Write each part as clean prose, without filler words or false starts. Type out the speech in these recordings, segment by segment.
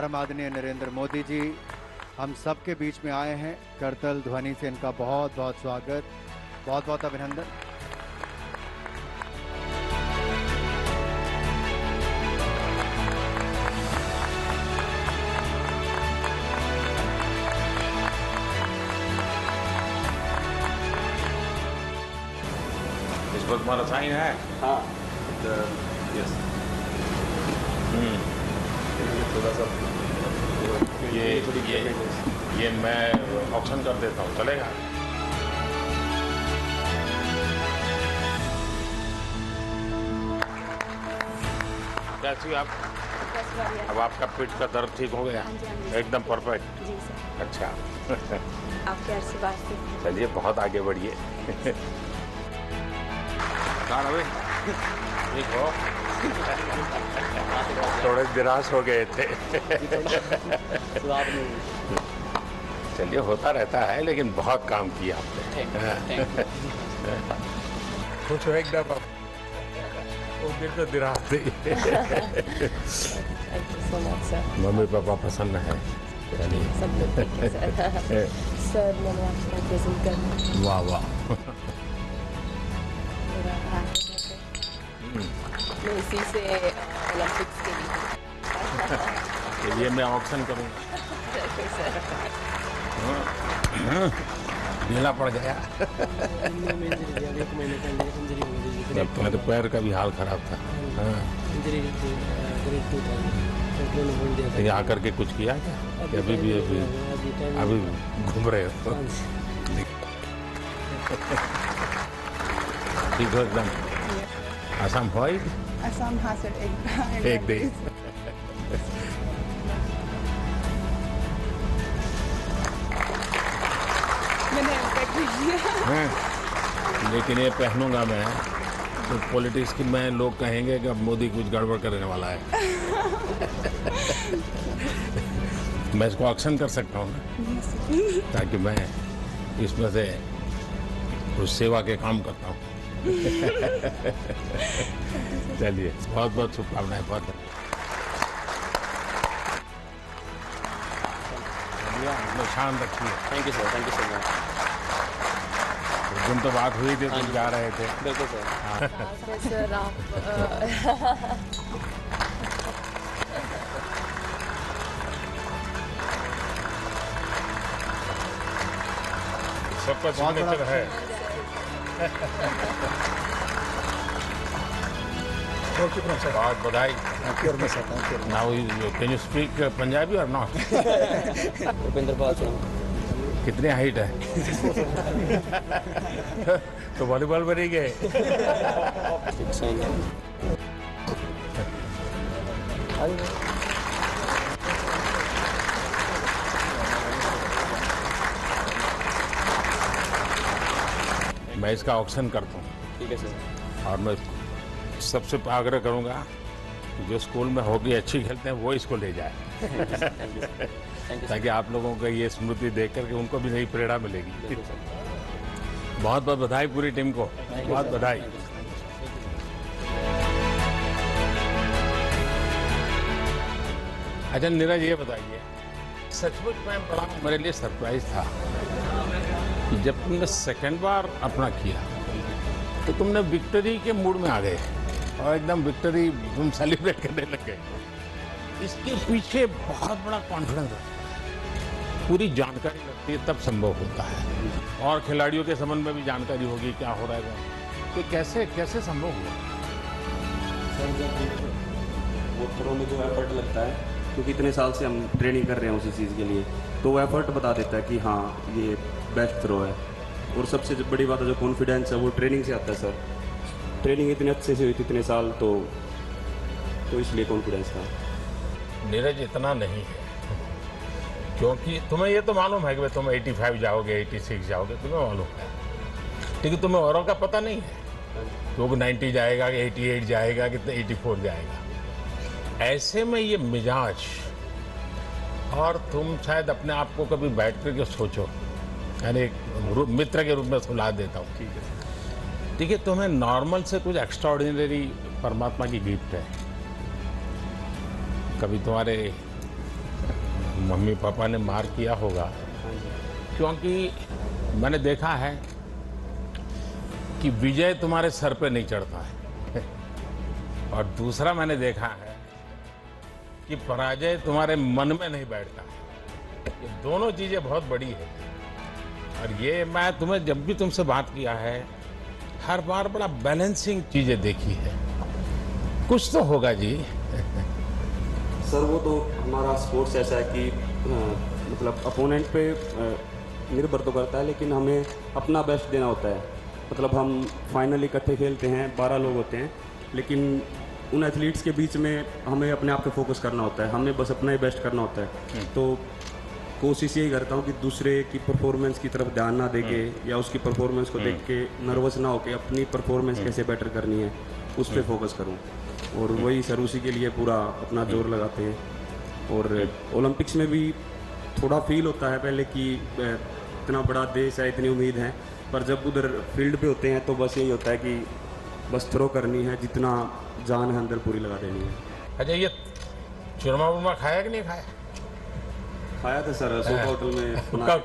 परम आदरणीय नरेंद्र मोदी जी हम सब के बीच में आए हैं। करतल ध्वनि से इनका बहुत बहुत स्वागत, बहुत बहुत अभिनंदन। इस पर तुम्हारा साइन है? हाँ, यस। थोड़ा सा ये मैं ऑप्शन कर देता हूँ, चलेगा? कैसी आप? अब आपका पीठ का दर्द ठीक हो गया? एकदम परफेक्ट। जी सर। अच्छा। आपके आशीर्वाद से। चलिए बहुत आगे बढ़िए। कहाँ रहे? ठीक हो? थोड़े निराश हो गए थे। चलिए होता रहता है, लेकिन बहुत काम किया आपने। कुछ एकदम वो दिन तो निराश थी। मम्मी पापा प्रसन्न है? सब लोग ठीक है सर। सर मैंने आपको प्रेजेंट करना। वाह वाह। मेरा मैं इसी से ओलंपिक्स के लिए। ये मैं ऑप्शन करूँगा। ढीला पड़ गया। मेरे पैर का भी हाल खराब था। तो यहाँ करके कुछ किया क्या? अभी घूम रहे हो? ठीक हो एकदम? आसाम हुआ ही? आसाम हाँ सर, एक दिन। मैंने इम्पैक्ट लिया। लेकिन ये पहनूंगा मैं तो पॉलिटिक्स की, मैं लोग कहेंगे कि अब मोदी कुछ गड़बड़ करने वाला है। मैं इसको ऑक्शन कर सकता हूँ ना, ताकि मैं इसमें से कुछ सेवा के काम करता हूँ। चलिए बहुत बहुत शुभकामनाएं। बहुत अपना शान रखिए। Thank you sir, thank you so much. उस दिन तो बात हुई थी, तुम जा रहे थे। बिल्कुल सर। सर आप सबका सिग्नेचर है। बहुत बधाई। Now can you speak Punjabi or not? Bhupendra Pal Singh. कितनी हाइट है? तो वॉलीबॉल बन ही गए। मैं इसका ऑक्शन करता हूँ। ठीक है सर। और मैं सबसे आग्रह करूँगा कि जो स्कूल में हॉकी अच्छी खेलते हैं वो इसको ले जाए। थैंक यू ताकि आप लोगों को ये स्मृति देख करके उनको भी नई प्रेरणा मिलेगी। सर। बहुत बहुत बधाई पूरी टीम को, बहुत बधाई। अच्छा नीरज ये बताइए, सचमुच में बड़ा मेरे लिए सरप्राइज था कि जब तुमने सेकंड बार अपना किया तो तुमने विक्ट्री के मूड में आ गए और एकदम विक्ट्री तुम सेलिब्रेट करने लग गए। इसके पीछे बहुत बड़ा कॉन्फिडेंस है, पूरी जानकारी लगती है तब संभव होता है। और खिलाड़ियों के संबंध में भी जानकारी होगी क्या हो रहा है, तो कैसे कैसे संभव हुआ? सर जब वो थ्रो में जो एफर्ट लगता है, क्योंकि इतने साल से हम ट्रेनिंग कर रहे हैं उसी चीज़ के लिए, तो वो एफर्ट बता देता है कि हाँ ये बेस्ट थ्रो है। और सबसे बड़ी बात है जो कॉन्फिडेंस है वो ट्रेनिंग से आता है सर। ट्रेनिंग इतने अच्छे से हुई थी इतने साल, तो इसलिए कॉन्फिडेंस था। नीरज इतना नहीं है, क्योंकि तुम्हें ये तो मालूम है कि तुम 85 जाओगे, 86 जाओगे, तुम्हें मालूम है, लेकिन तुम्हें औरों का पता नहीं है तो वो 90 जाएगा कि 88 जाएगा कि 84 जाएगा। ऐसे में ये मिजाज, और तुम शायद अपने आप को कभी बैठ करके सोचो, यानी एक मित्र के रूप में सुला देता हूँ। ठीक है, तुम्हें नॉर्मल से कुछ एक्स्ट्राऑर्डिनरी परमात्मा की गिफ्ट है। कभी तुम्हारे मम्मी पापा ने मार किया होगा, क्योंकि मैंने देखा है कि विजय तुम्हारे सर पे नहीं चढ़ता है और दूसरा मैंने देखा है कि पराजय तुम्हारे मन में नहीं बैठता है। ये दोनों चीजें बहुत बड़ी है और ये मैं तुम्हें जब भी तुमसे बात किया है हर बार बड़ा बैलेंसिंग चीजें देखी है। कुछ तो होगा जी। सर वो तो हमारा स्पोर्ट्स ऐसा है कि मतलब अपोनेंट पे निर्भर तो करता है, लेकिन हमें अपना बेस्ट देना होता है। मतलब हम फाइनल इकट्ठे खेलते हैं, 12 लोग होते हैं, लेकिन उन एथलीट्स के बीच में हमें अपने आप पे फोकस करना होता है, हमें बस अपना ही बेस्ट करना होता है। तो कोशिश यही करता हूँ कि दूसरे की परफॉर्मेंस की तरफ ध्यान ना देके या उसकी परफॉर्मेंस को देख के नर्वस ना होके अपनी परफॉर्मेंस कैसे बेटर करनी है उस पर फोकस करूँ, और वही सर उसी के लिए पूरा अपना जोर लगाते हैं। और ओलंपिक्स में भी थोड़ा फील होता है पहले कि इतना बड़ा देश है, इतनी उम्मीद है, पर जब उधर फील्ड पे होते हैं तो बस यही होता है कि बस थ्रो करनी है, जितना जान है अंदर पूरी लगा देनी है। अच्छा, ये चूरमा वूरमा खाया कि नहीं खाया? खाया था सर, सोफा होटल में।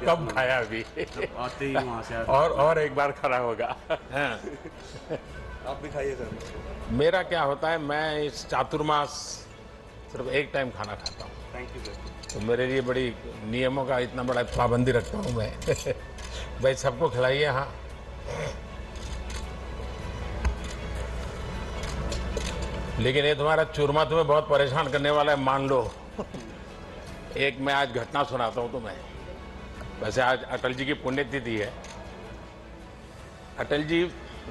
कब खाया? अभी आते ही वहाँ से और एक बार खाना होगा। आप भी खाइए सर। मेरा क्या होता है, मैं इस चातुर्मास सिर्फ एक टाइम खाना खाता हूँ। Thank you sir. तो मेरे लिए बड़ी नियमों का इतना बड़ा पाबंदी रखता हूँ मैं। भाई सबको खिलाइए। हाँ, लेकिन ये तुम्हारा चूरमा तुम्हें बहुत परेशान करने वाला है, मान लो। एक मैं आज घटना सुनाता हूँ तुम्हें। वैसे आज अटल जी की पुण्यतिथि है। अटल जी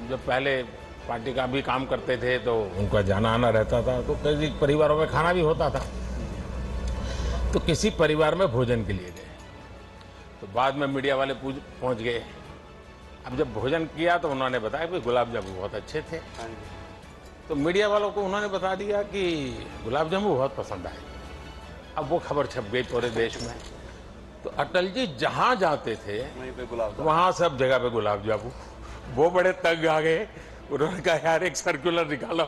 जब पहले पार्टी का भी काम करते थे तो उनका जाना आना रहता था, तो कई परिवारों में खाना भी होता था। तो किसी परिवार में भोजन के लिए गए, तो बाद में मीडिया वाले पहुंच गए। अब जब भोजन किया तो उन्होंने बताया कि गुलाब जामुन बहुत अच्छे थे। तो मीडिया वालों को उन्होंने बता दिया कि गुलाब जामुन बहुत पसंद आए। अब वो खबर छप गई पूरे देश में। तो अटल जी जहां जाते थे वहां सब जगह पे गुलाब जामुन। वो बड़े तंग आ गए। उन्होंने कहा यार एक सर्कुलर निकालो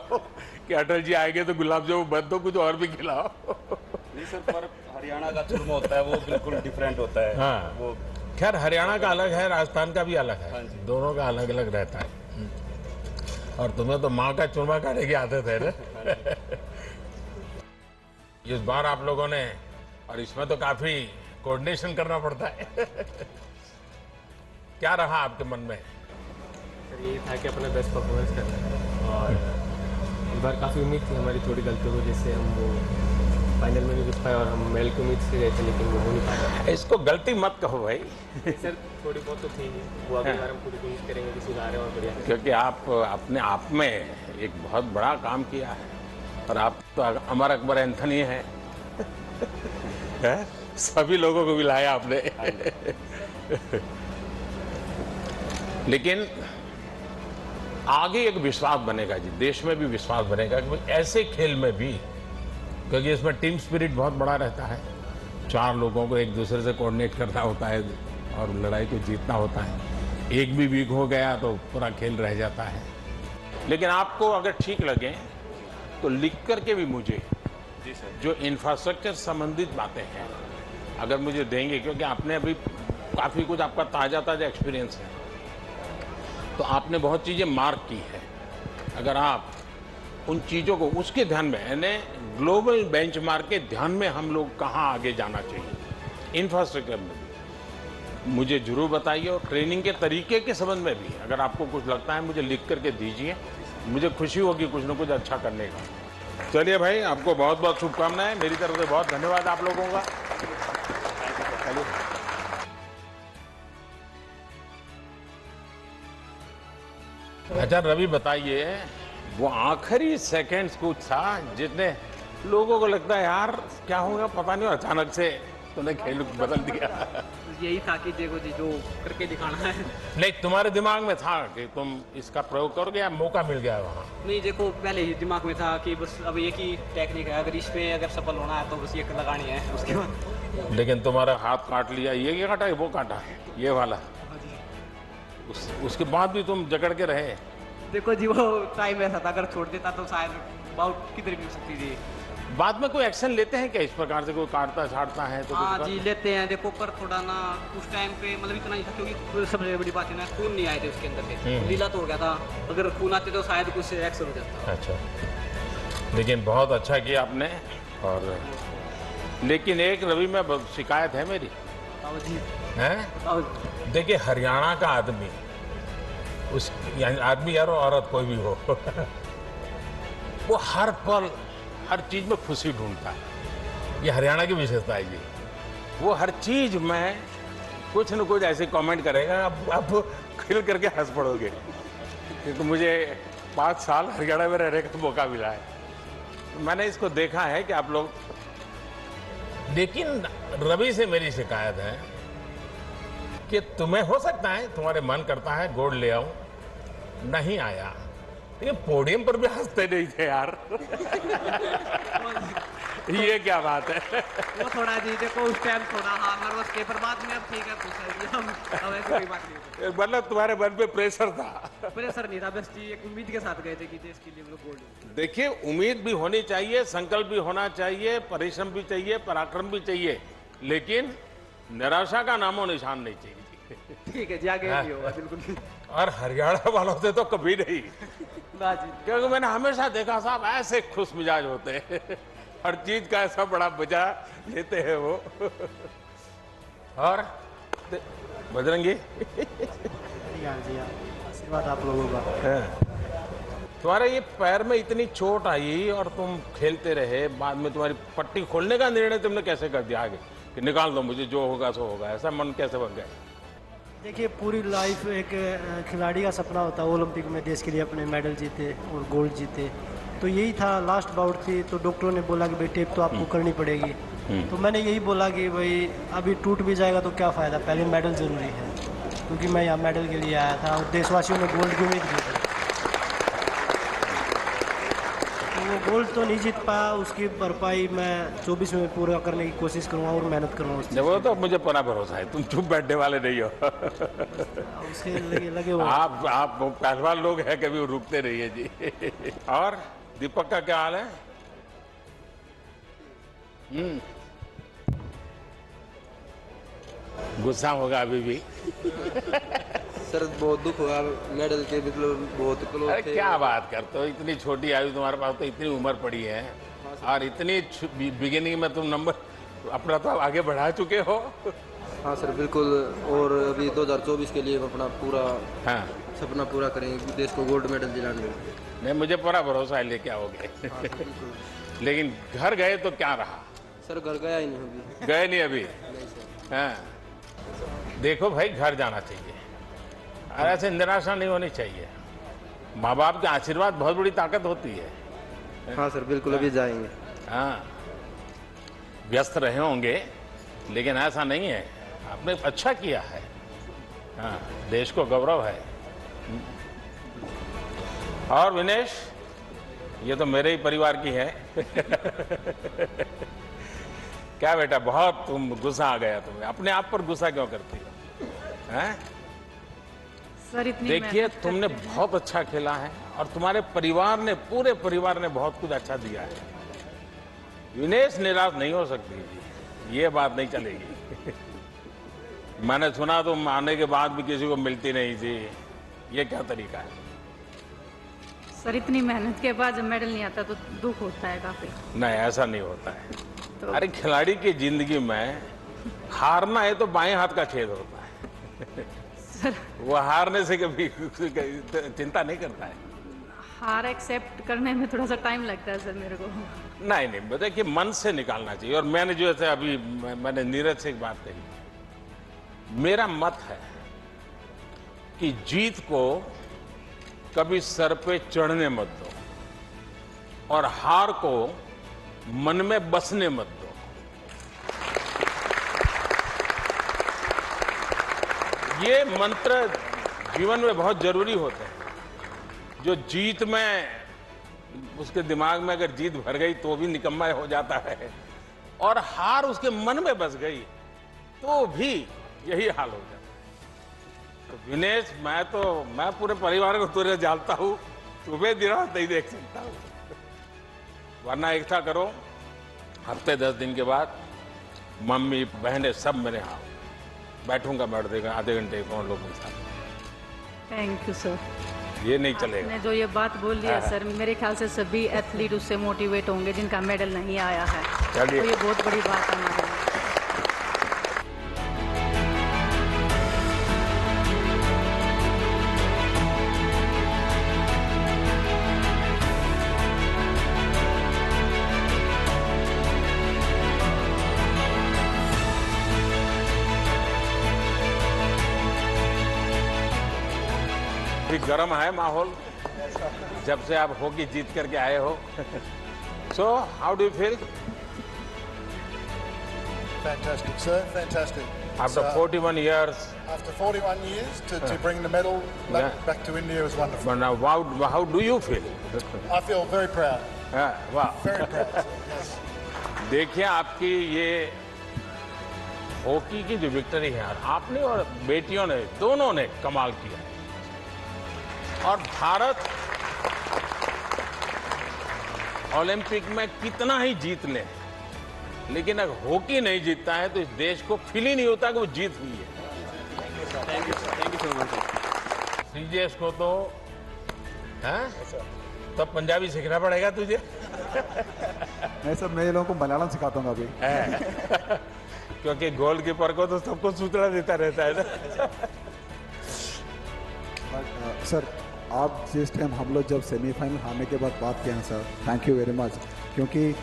कि अटल जी आएंगे तो गुलाब जामुन बंद दो, कुछ और भी खिलाओ। नहीं सर, पर हरियाणा का चूरमा होता है वो बिल्कुल डिफरेंट होता है। हाँ, वो खैर हरियाणा का अलग है, राजस्थान का भी अलग है। दोनों का अलग अलग रहता है। और तुम्हें तो माँ का चूरमा खाने की आदत है ना। इस बार आप लोगों ने, और इसमें तो काफी कोऑर्डिनेशन करना पड़ता है। क्या रहा आपके मन में? सर यही था कि अपना बेस्ट परफॉर्मेंस करना है, और इस बार काफ़ी उम्मीद थी हमारी थोड़ी गलतियों की वजह से हम वो फाइनल में नहीं घुस पाए, और हम मेडल की उम्मीद से गए थे लेकिन वो हो नहीं पाया। इसको गलती मत कहो भाई। सर थोड़ी बहुत तो थी, वो अगली बार हम पूरी कोशिश करेंगे कि सुधारें और बढ़िया। क्योंकि आप अपने आप में एक बहुत बड़ा काम किया है और आप तो अमर अकबर एंथनी है। सभी लोगों को मिलाया आपने। लेकिन आगे एक विश्वास बनेगा जी, देश में भी विश्वास बनेगा कि ऐसे खेल में भी, क्योंकि इसमें टीम स्पिरिट बहुत बड़ा रहता है। 4 लोगों को एक दूसरे से कोऑर्डिनेट करना होता है और लड़ाई को जीतना होता है। एक भी वीक हो गया तो पूरा खेल रह जाता है। लेकिन आपको अगर ठीक लगे तो लिख करके भी मुझे जो इंफ्रास्ट्रक्चर संबंधित बातें हैं अगर मुझे देंगे, क्योंकि आपने अभी काफ़ी कुछ आपका ताज़ा एक्सपीरियंस है, तो आपने बहुत चीज़ें मार्क की है। अगर आप उन चीज़ों को उसके ध्यान में, यानी ग्लोबल बेंचमार्क के ध्यान में हम लोग कहाँ आगे जाना चाहिए इंफ्रास्ट्रक्चर में भी, मुझे जरूर बताइए। और ट्रेनिंग के तरीके के संबंध में भी अगर आपको कुछ लगता है मुझे लिख करके दीजिए, मुझे खुशी होगी कुछ न कुछ अच्छा करने का। चलिए भाई, आपको बहुत बहुत शुभकामनाएं मेरी तरफ से। बहुत धन्यवाद आप लोगों का। चलिए। अच्छा रवि, बताइए, वो आखिरी सेकंड्स कुछ था जितने लोगों को लगता है यार क्या होगा पता नहीं, और अचानक से तूने खेल बदल दिया। यही था कि देखो जी जो करके दिखाना है। नहीं, तुम्हारे दिमाग में था कि तुम इसका प्रयोग करोगे या मौका मिल गया वहाँ? नहीं देखो, पहले ही दिमाग में था कि बस अब एक ही टेक्निक है, अगर इसमें अगर सफल होना है तो बस ये लगानी है, उसके बाद। लेकिन तुम्हारा हाथ काट लिया, ये काटा है, वो काटा, ये वाला, उसके बाद भी तुम जकड़ के रहे। देखो जी वो टाइम ऐसा था, अगर छोड़ देता तो शायद बाउट किधर भी हो सकती थी। बाद में कोई एक्शन लेते हैं क्या इस प्रकार से? कोई काटता छाटता है तो हाँ कुछ जी लेते हैं। देखो पर थोड़ा ना उस टाइम पे मतलब इतना ही था क्योंकि सबसे बड़ी बात है ना खून नहीं आए थे उसके अंदर से, लीला तो हो गया था। अगर खून आते तो शायद कुछ एक्शन हो जाता। अच्छा, लेकिन बहुत अच्छा किया आपने। और लेकिन एक रवि में शिकायत है मेरी जी है। देखिए हरियाणा का आदमी, उस यानी आदमी यार औरत कोई भी हो वो हर पल हर चीज में खुशी ढूंढता है। ये हरियाणा की विशेषता है जी। वो हर चीज में कुछ न कुछ ऐसे कमेंट करेगा, आप खिल करके हंस पड़ोगे। क्योंकि मुझे 5 साल हरियाणा में रहने का मौका मिला है, तो मैंने इसको देखा है कि आप लोग। लेकिन रवि से मेरी शिकायत है कि तुम्हें हो सकता है तुम्हारे मन करता है गोल्ड ले आऊं, नहीं आया, लेकिन पोडियम पर भी हंसते नहीं थे यार ये क्या बात है? वो थोड़ा जी देखो उस टाइम थोड़ा हाँ नर्वस थे, पर बाद में अब ठीक है खुश है जी। अब ऐसी कोई बात नहीं। मतलब तुम्हारे मन पे प्रेशर था? प्रेशर नहीं था, बस जी एक उम्मीद के साथ गए थे कि देश के लिए हम लोग गोल्ड। देखिए उम्मीद भी होनी चाहिए, संकल्प भी होना चाहिए, परिश्रम भी चाहिए, पराक्रम भी चाहिए, लेकिन निराशा का नामो निशान नहीं चाहिए। ठीक है जी आगे नहीं होगा बिल्कुल। और हरियाणा वालों से तो कभी नहीं, ना जी क्योंकि मैंने हमेशा देखा साहब ऐसे खुश मिजाज होते हैं, हर चीज का ऐसा बड़ा मजा लेते हैं वो। और बजरंगी आशीर्वाद आप लोगों का। तुम्हारे ये पैर में इतनी चोट आई और तुम खेलते रहे, बाद में तुम्हारी पट्टी खोलने का निर्णय तुमने कैसे कर दिया आगे कि निकाल दो मुझे, जो होगा सो होगा, ऐसा मन कैसे बन गया? देखिए पूरी लाइफ एक खिलाड़ी का सपना होता है ओलंपिक में देश के लिए अपने मेडल जीते और गोल्ड जीते, तो यही था। लास्ट बाउट थी तो डॉक्टरों ने बोला कि भाई टेप तो आपको करनी पड़ेगी, तो मैंने यही बोला कि भाई अभी टूट भी जाएगा तो क्या फ़ायदा, पहले मेडल ज़रूरी है, क्योंकि मैं यहाँ मेडल के लिए आया था और देशवासियों ने गोल्ड की उम्मीद की थी। तो वो गोल्ड तो नहीं जीत पाया, उसकी भरपाई मैं 24 में पूरा करने की कोशिश करूँगा और मेहनत करूँगा। वो तो मुझे पूरा भरोसा है, तुम चुप बैठने वाले नहीं हो। उसके लगे हुए आप पहलवान लोग हैं, कभी रुकते रहिए जी। और दीपक का क्या हाल है? गुस्सा होगा अभी भी? सर बहुत दुख हुआ, मेडल के मतलब बहुत क्लोज अरे थे। क्या बात करते हो, इतनी छोटी आयु तुम्हारे पास, तो इतनी उम्र पड़ी है और इतनी बिगिनिंग में तुम नंबर अपना तो आगे बढ़ा चुके हो। हाँ सर बिल्कुल, और अभी 2024 के लिए हम अपना पूरा हाँ सपना पूरा करेंगे, देश को गोल्ड मेडल दिलाने। नहीं मुझे पूरा भरोसा है लेके आओगे। लेकिन घर गए तो क्या रहा? सर घर गया ही नहीं अभी। गए नहीं अभी? नहीं सर। हाँ देखो भाई घर जाना चाहिए और ऐसे निराशा नहीं होनी चाहिए। माँ बाप के आशीर्वाद बहुत बड़ी ताकत होती है। हाँ सर बिल्कुल अभी जाएंगे। हाँ व्यस्त रहे होंगे लेकिन ऐसा नहीं है, आपने अच्छा किया है। हाँ देश को गौरव है। और विनेश ये तो मेरे ही परिवार की है। क्या बेटा बहुत तुम गुस्सा आ गया तुम्हें, अपने आप पर गुस्सा क्यों करती हो? हैं? सर इतनी देखिए तुमने बहुत अच्छा खेला है और तुम्हारे परिवार ने, पूरे परिवार ने बहुत कुछ अच्छा दिया है। विनेश निराश नहीं हो सकती जी, ये बात नहीं चलेगी। मैंने सुना तुम आने के बाद भी किसी को मिलती नहीं थी, ये क्या तरीका है? सर इतनी मेहनत के बाद जब मेडल नहीं आता तो दुख होता है काफी। नहीं ऐसा नहीं होता है। तो अरे खिलाड़ी की जिंदगी में हारना है तो बाएं हाथ का खेल होता है। सर वो हारने से कभी चिंता नहीं करता है। हार एक्सेप्ट करने में थोड़ा सा टाइम लगता है सर मेरे को। नहीं नहीं देखिए मन से निकालना चाहिए। और मैंने जो है अभी मैंने नीरज से एक बात कही, मेरा मत है कि जीत को कभी सर पे चढ़ने मत दो और हार को मन में बसने मत दो। ये मंत्र जीवन में बहुत जरूरी होते हैं। जो जीत में, उसके दिमाग में अगर जीत भर गई तो भी निकम्मा हो जाता है, और हार उसके मन में बस गई तो भी यही हाल हो जाता है। तो विनेश मैं पूरे परिवार को तुझे जानता हूं, तुम्हें दिन रात नहीं देख सकता हूं। वरना एकता करो, हफ्ते 10 दिन के बाद मम्मी बहनें सब मेरे यहाँ बैठूंगा आधे घंटे कौन लोगों के साथ। Thank you sir. ये नहीं चलेगा। आपने जो ये बात बोल दिया सर, मेरे ख्याल से सभी एथलीट उससे मोटिवेट होंगे जिनका मेडल नहीं आया है। तो ये बहुत बड़ी बात है हमारे लिए। गर्म है माहौल जब से आप हॉकी जीत करके आए हो। So how do you feel? Fantastic, sir. Fantastic. After 41 years. After 41 years to bring the medal back to India was wonderful. But now, how do you feel? I feel very proud. वाह। Very proud. Yes. देखिए आपकी ये hockey की जो victory है यार, आपने और बेटियों ने दोनों ने कमाल किया। और भारत ओलंपिक में कितना ही जीत ले, लेकिन अगर हॉकी नहीं जीतता है तो इस देश को फील ही नहीं होता कि वो जीत हुई है। Thank you so much. Sreejesh को तो तब पंजाबी सीखना पड़ेगा तुझे। नहीं सर, मैं ये लोगों को मलयालम सिखाता हूँ अभी। क्योंकि गोलकीपर को तो सबको सूचना देता रहता है ना। सर, आप जिस टाइम हम लोग जब सेमीफाइनल हारने के बाद बात किए हैं sir, thank you very much. क्योंकि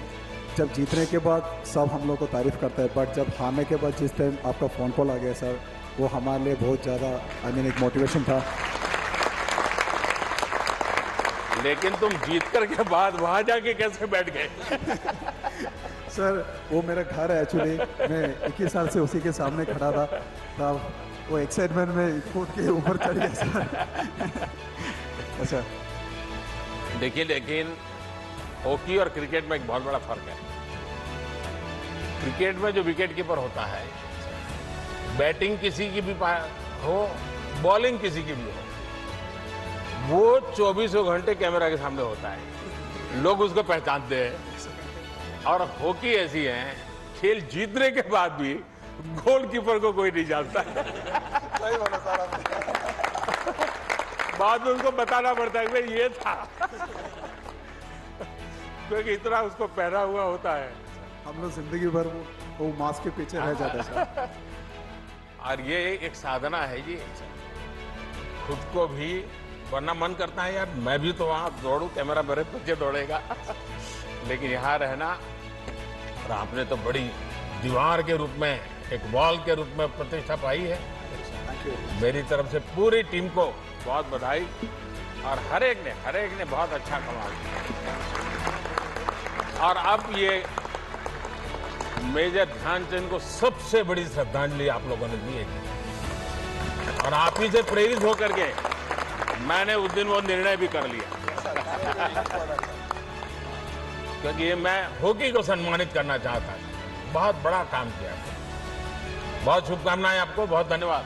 जब जीतने के बाद सब हम लोग को तारीफ करता है, बट जब हारने के बाद जिस टाइम आपका फ़ोन कॉल आ गया सर, वो हमारे लिए बहुत ज़्यादा एक मोटिवेशन था। लेकिन तुम जीत कर के बाद वहां जाके कैसे बैठ गए? सर, वो मेरा घर है एक्चुअली। मैं 21 साल से उसी के सामने खड़ा था, तब वो एक्साइटमेंट में कूद के ऊपर चढ़ गया सर। अच्छा, देखिए, लेकिन हॉकी और क्रिकेट में एक बहुत बड़ा फर्क है। क्रिकेट में जो विकेट कीपर होता है, बैटिंग किसी की भी हो, बॉलिंग किसी की भी हो, वो 24 घंटे कैमरा के सामने होता है, लोग उसको पहचानते हैं। और हॉकी ऐसी है, खेल जीतने के बाद भी गोलकीपर को कोई नहीं जानता। बाद में उसको बताना पड़ता है कि ये था, क्योंकि इतना उसको पहना हुआ होता है। हम लोग जिंदगी भर वो मास्क के पीछे रह जाते हैं। और ये एक साधना है जी, खुद को भी, वरना मन करता है यार मैं भी तो वहां दौड़ूं, कैमरा मेरे पीछे दौड़ेगा। लेकिन यहाँ रहना, और आपने तो बड़ी दीवार के रूप में, एक वॉल के रूप में प्रतिष्ठा पाई है। मेरी तरफ से पूरी टीम को बहुत बधाई। और हर एक ने बहुत अच्छा कमाल किया। और अब ये मेजर ध्यानचंद को सबसे बड़ी श्रद्धांजलि आप लोगों ने दी है। और आप ही से प्रेरित होकर के मैंने उस दिन वो निर्णय भी कर लिया, क्योंकि ये मैं हॉकी को सम्मानित करना चाहता था। बहुत बड़ा काम किया। बहुत शुभकामनाएं आपको, बहुत धन्यवाद।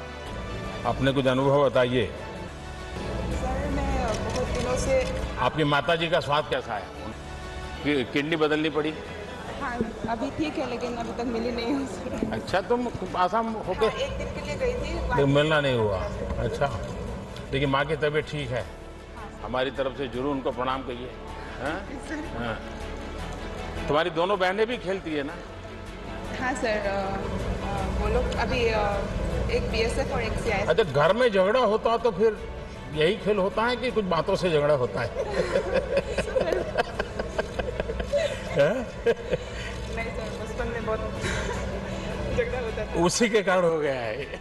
अपने कुछ अनुभव बताइए। सर, मैं बहुत दिनों से। आपकी माताजी का स्वास्थ्य कैसा है? किडनी बदलनी पड़ी? हाँ, अभी ठीक है, लेकिन अभी तक मिली नहीं हूँ सर। अच्छा, तुम आसाम होके? हाँ, 1 दिन के लिए गई थी, मिलना नहीं हुआ। अच्छा, लेकिन माँ की तबीयत ठीक है? हमारी तरफ से जरूर उनको प्रणाम करिए। हाँ, तुम्हारी दोनों बहनें भी खेलती है ना? हाँ सर, वो लोग अभी एक BSF और एक CIS। अच्छा, घर में झगड़ा होता तो फिर यही खेल होता है कि कुछ बातों से झगड़ा होता है? नहीं सर, बचपन में बहुत झगड़ा होता था। उसी के कारण हो गया है।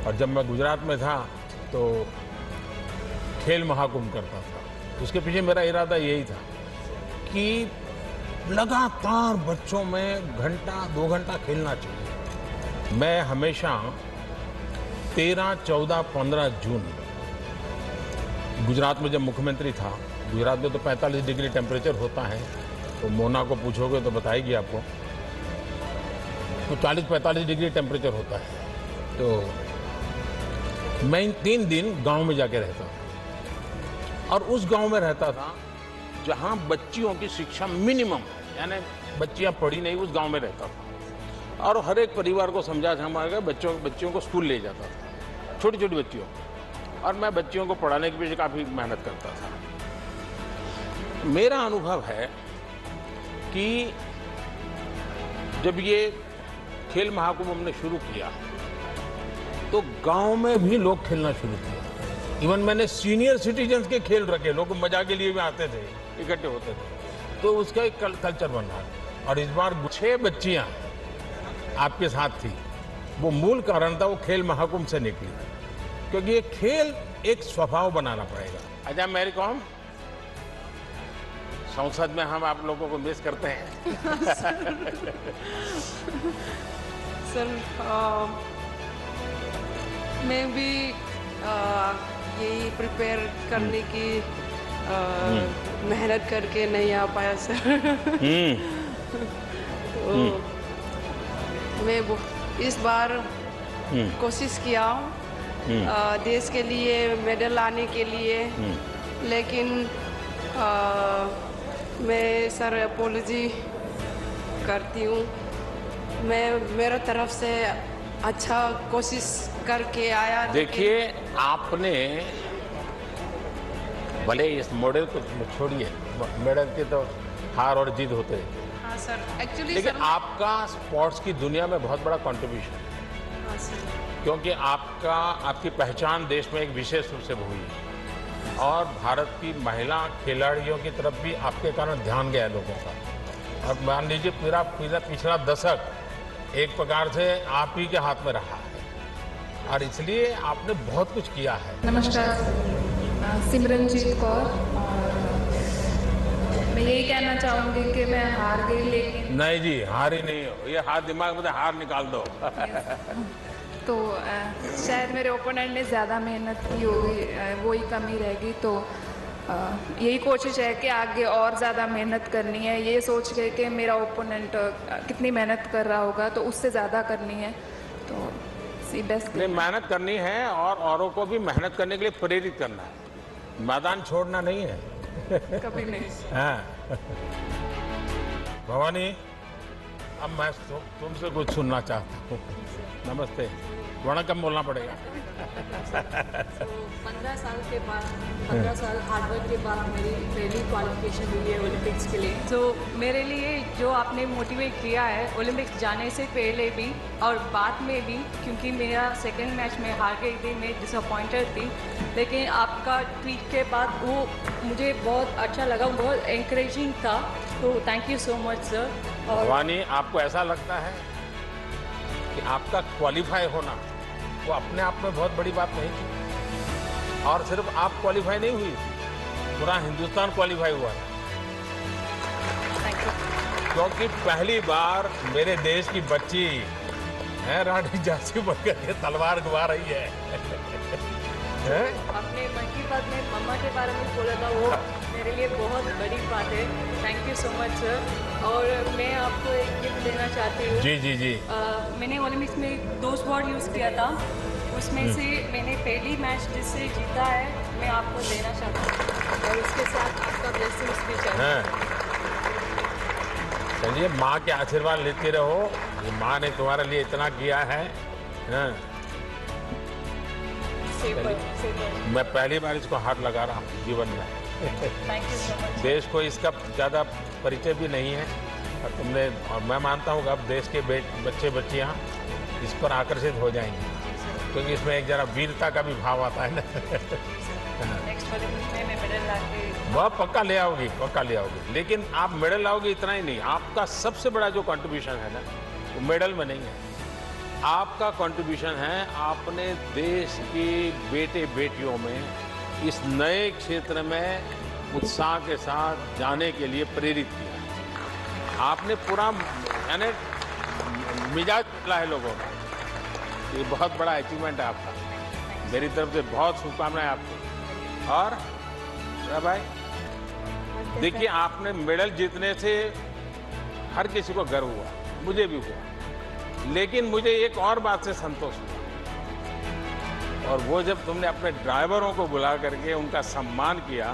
और जब मैं गुजरात में था तो खेल महाकुंभ करता था। उसके पीछे मेरा इरादा यही था कि लगातार बच्चों में घंटा 2 घंटा खेलना चाहिए। मैं हमेशा 13, 14, 15 जून गुजरात में जब मुख्यमंत्री था, गुजरात में तो 45 डिग्री टेम्परेचर होता है, तो मोना को पूछोगे तो बताएगी आपको, तो 40-45 डिग्री टेम्परेचर होता है। तो मैं इन 3 दिन गांव में जाके रहता था, और उस गांव में रहता था जहां बच्चियों की शिक्षा मिनिमम है। यानी बच्चियां पढ़ी नहीं, उस गांव में रहता था और हर एक परिवार को समझा समझा बच्चियों को स्कूल ले जाता था, छोटी छोटी बच्चियों को, और मैं बच्चियों को पढ़ाने के पीछे काफ़ी मेहनत करता था। मेरा अनुभव है कि जब ये खेल महाकुंभ हमने शुरू किया तो गांव में भी लोग खेलना शुरू किया। इवन मैंने सीनियर सिटीजन्स के खेल रखे, लोग मजा के लिए भी आते थे, इकट्ठे होते थे, तो उसका एक कल्चर बना। और इस बार 6 बच्चियां आपके साथ थी, वो मूल कारण था वो खेल महाकुंभ से निकली, क्योंकि ये खेल एक स्वभाव बनाना पड़ेगा। अच्छा मैरी कॉम, संसद में हम आप लोगों को मिस करते हैं। सर मैं भी यही प्रिपेयर करने की मेहनत करके नहीं आ पाया सर। तो मैं इस बार कोशिश किया हूँ देश के लिए मेडल लाने के लिए, लेकिन मैं सर अपोलॉजी करती हूँ। मैं मेरे तरफ से अच्छा कोशिश करके आया। देखिए आपने भले इस मॉडल को छोड़िए, मेडल के तो हार और जीत होते हैं। हाँ सर, एक्चुअली लेकिन आपका स्पोर्ट्स की दुनिया में बहुत बड़ा कंट्रीब्यूशन है। हाँ सर, क्योंकि आपकी पहचान देश में एक विशेष रूप से हुई है और भारत की महिला खिलाड़ियों की तरफ भी आपके कारण ध्यान गया लोगों का। और मान लीजिए पूरा पिछला दशक एक प्रकार से आप ही के हाथ में रहा है और इसलिए आपने बहुत कुछ किया है। नमस्कार, सिमरनजीत कौर। मैं यही कहना चाहूँगी कि मैं हार गई, लेकिन नहीं जी, हार ही नहीं हो, ये हाथ दिमाग में हार निकाल दो। तो शायद मेरे ओपोनेंट ने ज़्यादा मेहनत की होगी, वही कमी रहेगी। तो यही कोशिश है कि आगे और ज़्यादा मेहनत करनी है, ये सोच के कि मेरा ओपोनेंट कितनी मेहनत कर रहा होगा तो उससे ज़्यादा करनी है। तो सी बेस्ट नहीं, मेहनत करनी है और औरों को भी मेहनत करने के लिए प्रेरित करना है, मैदान छोड़ना नहीं है। कभी नहीं। हाँ भवानी, अब मैं तुमसे कुछ सुनना चाहता हूँ। नमस्ते, वणकम बोलना पड़ेगा। 15 साल के बाद, 15 साल हार्डवर्क के बाद मेरी पहली क्वालिफिकेशन हुई है ओलंपिक्स के लिए। तो मेरे लिए जो आपने मोटिवेट किया है ओलंपिक्स जाने से पहले भी और बाद में भी, क्योंकि मेरा सेकंड मैच में हार गई थी, मैं डिसअपॉइंटेड थी, लेकिन आपका ट्वीट के बाद वो मुझे बहुत अच्छा लगा, बहुत एनकरेजिंग था। तो thank you so much sir. और भवानी, आपको ऐसा लगता है कि आपका क्वालिफाई होना वो अपने आप में बहुत बड़ी बात नहीं थी, और सिर्फ आप क्वालिफाई नहीं हुई, पूरा हिंदुस्तान क्वालिफाई हुआ था, क्योंकि पहली बार मेरे देश की बच्ची है रानी झांसी बनकर के तलवार घुमा रही है। अपने मन की बात में मम्मा के बारे में बोला था, वो मेरे लिए बहुत बड़ी बात है। Thank you so much sir. और मैं आपको एक गिफ्ट देना चाहती हूँ। जी जी जी। मैंने ओलंपिक्स में 2 स्वॉर्ड यूज़ किया था, उसमें से मैंने पहली मैच जिससे जीता है मैं आपको देना चाहता हूँ, और उसके साथ आपका ब्लेसिंग्स भी चाहिए। चलिए, माँ के आशीर्वाद लेते रहो, ये माँ ने तुम्हारे लिए इतना किया है। मैं पहली बार इसको हाथ लगा रहा हूँ जीवन में। Thank you so much. देश को इसका ज़्यादा परिचय भी नहीं है, और मैं मानता हूँ कि अब देश के बच्चे बच्चियाँ इस पर आकर्षित हो जाएंगे, क्योंकि इसमें एक जरा वीरता का भी भाव आता है ना। नेक्स्ट ओलंपिक्स में मैं मेडल लाके वह पक्का ले आओगी, पक्का ले आओगी। लेकिन आप मेडल लाओगे इतना ही नहीं, आपका सबसे बड़ा जो कंट्रीब्यूशन है ना, वो मेडल में नहीं है, आपका कंट्रीब्यूशन है आपने देश के बेटे बेटियों में इस नए क्षेत्र में उत्साह के साथ जाने के लिए प्रेरित किया। आपने पूरा यानी मिजाज चला है लोगों का, ये बहुत बड़ा अचीवमेंट है आपका। मेरी तरफ से बहुत शुभकामनाएं आपको। और भाई देखिए, आपने मेडल जीतने से हर किसी को गर्व हुआ, मुझे भी हुआ, लेकिन मुझे एक और बात से संतोष हुआ, और वो जब तुमने अपने ड्राइवरों को बुला करके उनका सम्मान किया।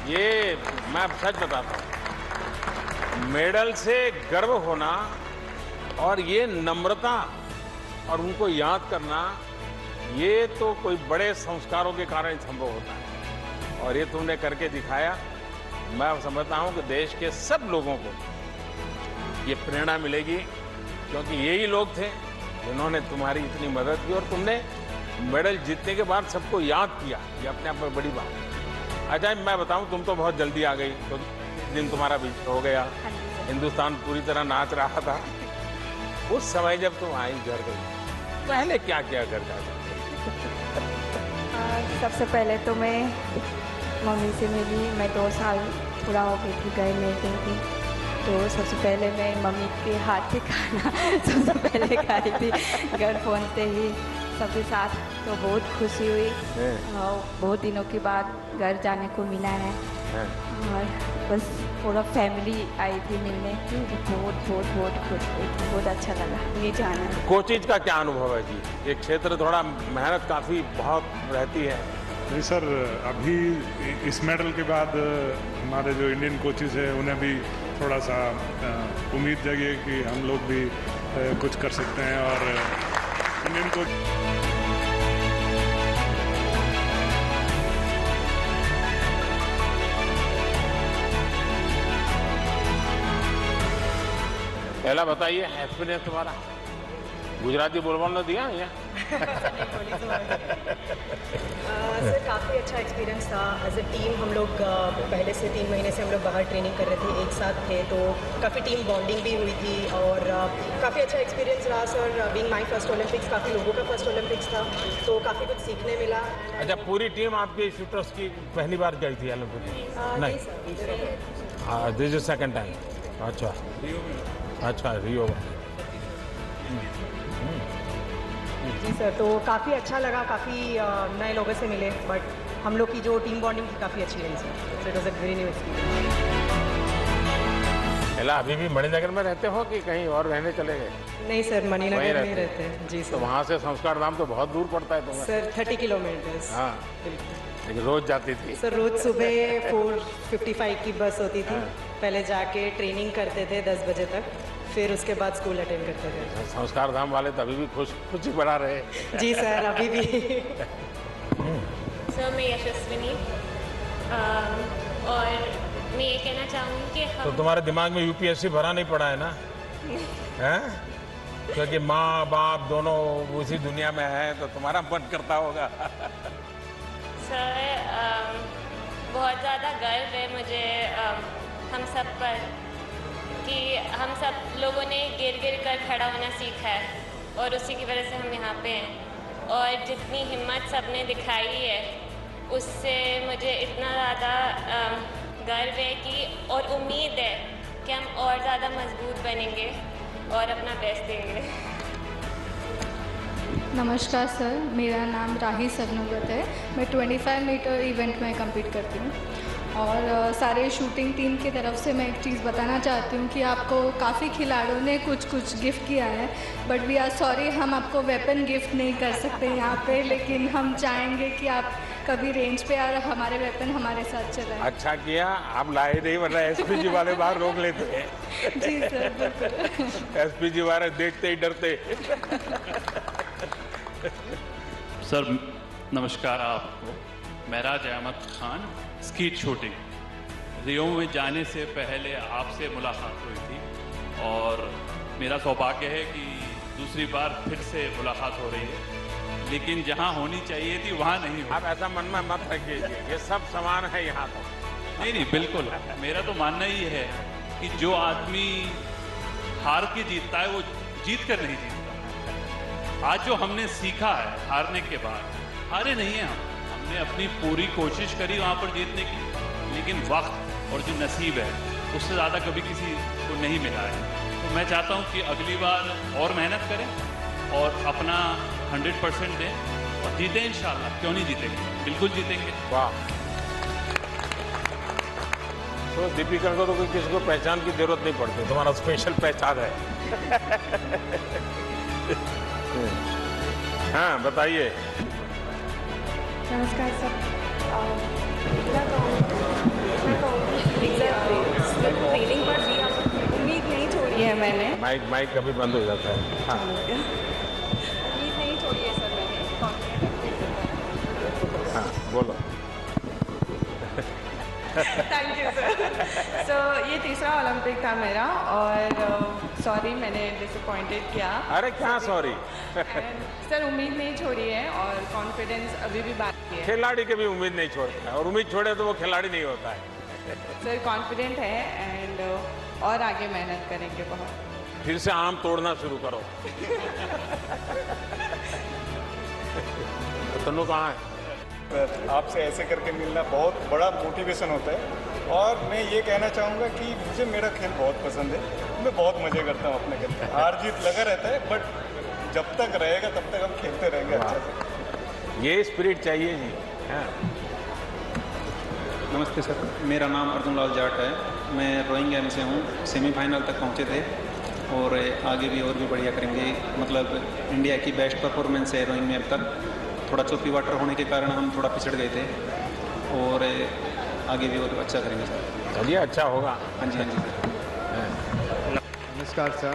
ये मैं सच बताता हूँ, मेडल से गर्व होना और ये नम्रता और उनको याद करना, ये तो कोई बड़े संस्कारों के कारण संभव होता है और ये तुमने करके दिखाया। मैं समझता हूं कि देश के सब लोगों को ये प्रेरणा मिलेगी, क्योंकि यही लोग थे जिन्होंने तुम्हारी इतनी मदद की और तुमने मेडल जीतने के बाद सबको याद किया। ये अपने आप में बड़ी बात है। अच्छा, मैं बताऊं, तुम तो बहुत जल्दी आ गई, तो दिन तुम्हारा भी हो गया, हिंदुस्तान पूरी तरह नाच रहा था। उस समय जब तुम आई घर गई, पहले क्या किया घर जाकर? सबसे पहले तो मैं मम्मी से मिली। मैं 2 साल पूरा हो गई थी, घर नहीं गई थी, तो सबसे पहले मैं मम्मी के हाथ से खाना सबसे पहले खाई थी घर पहुँचते ही सबके साथ। तो बहुत खुशी हुई और बहुत दिनों के बाद घर जाने को मिला है और बस पूरा फैमिली आई थी मिलने। बहुत बहुत बहुत खुश हुई थी, बहुत अच्छा लगा ये जाना है। कोचीज का क्या अनुभव है जी? ये क्षेत्र थोड़ा मेहनत काफ़ी बहुत रहती है। नहीं सर, अभी इस मेडल के बाद हमारे जो इंडियन कोचेज हैं उन्हें भी थोड़ा सा उम्मीद जगी कि हम लोग भी कुछ कर सकते हैं और इंडियन कोच। पहला बताइए एक्सपीरियंस तुम्हारा। गुजराती बोलने दिया या? सर काफ़ी अच्छा एक्सपीरियंस था। एज ए टीम हम लोग पहले से 3 महीने से हम लोग बाहर ट्रेनिंग कर रहे थे, एक साथ थे, तो काफ़ी टीम बॉन्डिंग भी हुई थी और काफ़ी अच्छा एक्सपीरियंस रहा sir. Being my first Olympics, काफ़ी लोगों का फर्स्ट ओलंपिक्स था, तो काफ़ी कुछ सीखने मिला। अच्छा, पूरी टीम आपकी शूटर्स की पहली बार गई थी ओलंपिक में? नहीं, दिस इज सेकंड टाइम। अच्छा अच्छा, रियो जी सर, तो काफ़ी अच्छा लगा, काफ़ी नए लोगों से मिले, बट हम लोग की जो टीम बॉन्डिंग थी काफ़ी अच्छी रही sir. So it was a very new experience. अभी भी मणिनगर में रहते हो कि कहीं और रहने चले गए? नहीं सर, मणिनगर में रहते हैं जी सर। तो वहाँ से संस्कार धाम तो बहुत दूर पड़ता है तुम्हें? Sir 30 kilometres. हाँ, लेकिन रोज जाती थी? सर रोज सुबह 4:55 की बस होती थी। पहले जाके ट्रेनिंग करते थे 10 बजे तक, फिर उसके बाद स्कूल अटेंड करते थे। संस्कार धाम वाले तो अभी भी खुशी बढ़ा रहे। जी सर, अभी भी। सर मैं यशस्विनी, और मैं ये कहना चाहूँगी कि हम... तो तुम्हारे दिमाग में यूपीएससी भरा नहीं पड़ा है ना? हैं? क्योंकि माँ बाप दोनों उसी दुनिया में है, तो तुम्हारा मन करता होगा। सर बहुत ज़्यादा गर्व है मुझे हम सब पर कि हम सब लोगों ने गिर कर खड़ा होना सीखा है और उसी की वजह से हम यहाँ पे हैं। और जितनी हिम्मत सबने दिखाई है उससे मुझे इतना ज़्यादा गर्व है कि और उम्मीद है कि हम और ज़्यादा मजबूत बनेंगे और अपना बेस्ट देंगे। नमस्कार सर, मेरा नाम राही सरनोबत है। मैं 25 मीटर इवेंट में compete करती हूँ और सारे शूटिंग टीम की तरफ से मैं एक चीज़ बताना चाहती हूँ कि आपको काफ़ी खिलाड़ियों ने कुछ गिफ्ट किया है, बट वी आर सॉरी, हम आपको वेपन गिफ्ट नहीं कर सकते यहाँ पे, लेकिन हम चाहेंगे कि आप कभी रेंज पे आ हमारे वेपन हमारे साथ चलाएं। अच्छा किया आप लाए नहीं, वरना एसपीजी वाले बाहर रोक लेते हैं। जी सर, बिल्कुल। एसपीजी वाले देखते ही डरते। सर नमस्कार आपको। महराज अहमद खान, स्कीट शूटिंग। रियो में जाने से पहले आपसे मुलाकात हुई थी और मेरा सौभाग्य है कि दूसरी बार फिर से मुलाकात हो रही है, लेकिन जहां होनी चाहिए थी वहां नहीं हो। आप ऐसा मन में मत रखिए, ये सब समान है यहाँ तो। नहीं बिल्कुल, मेरा तो मानना ही है कि जो आदमी हार के जीतता है वो जीत कर नहीं जीतता। आज जो हमने सीखा है हारने के बाद, हारे नहीं हैं हमने अपनी पूरी कोशिश करी वहाँ पर जीतने की, लेकिन वक्त और जो नसीब है उससे ज़्यादा कभी किसी को नहीं मिला है। तो मैं चाहता हूँ कि अगली बार और मेहनत करें और अपना 100% दें और जीतें इंशाल्लाह। क्यों नहीं जीतेंगे, बिल्कुल जीतेंगे। वाह। तो दीपिका को तो कोई किसी को पहचान की जरूरत नहीं पड़ती, तुम्हारा स्पेशल पहचान है। हाँ बताइए। नमस्कार सर। ट्रेनिंग पर भी आप की है मैंने। माइक कभी बंद हो जाता है। हाँ उम्मीद नहीं छोड़ी है सर मैंने, हाँ बोलो। Thank you sir. सो ये तीसरा ओलंपिक था मेरा और सॉरी मैंने डिसअपॉइंटेड किया। अरे क्या सॉरी। सर उम्मीद नहीं छोड़ी है और कॉन्फिडेंस अभी भी बाकी है। खिलाड़ी कभी उम्मीद नहीं छोड़ता है और उम्मीद छोड़े तो वो खिलाड़ी नहीं होता है। सर कॉन्फिडेंट है एंड और आगे मेहनत करेंगे बहुत। फिर से आम तोड़ना शुरू करो। तनु कहाँ है? आपसे ऐसे करके मिलना बहुत बड़ा मोटिवेशन होता है और मैं ये कहना चाहूँगा कि मुझे मेरा खेल बहुत पसंद है। मैं बहुत मज़े करता हूँ अपने खेल में। हार जीत लगा रहता है बट जब तक रहेगा तब तक हम खेलते रहेंगे अच्छा से। ये स्पिरिट चाहिए जी। हाँ। नमस्ते सर, मेरा नाम अर्जुन लाल जाट है। मैं रोइंग गेम से हूँ। सेमीफाइनल तक पहुँचे थे और आगे भी और भी बढ़िया करेंगे। मतलब इंडिया की बेस्ट परफॉर्मेंस है रोइंग में अब तक। थोड़ा चोपी वाटर होने के कारण हम थोड़ा पिछड़ गए थे और आगे भी और अच्छा करेंगे सर। चलिए अच्छा होगा। हाँ जी हाँ जी। नमस्कार सर,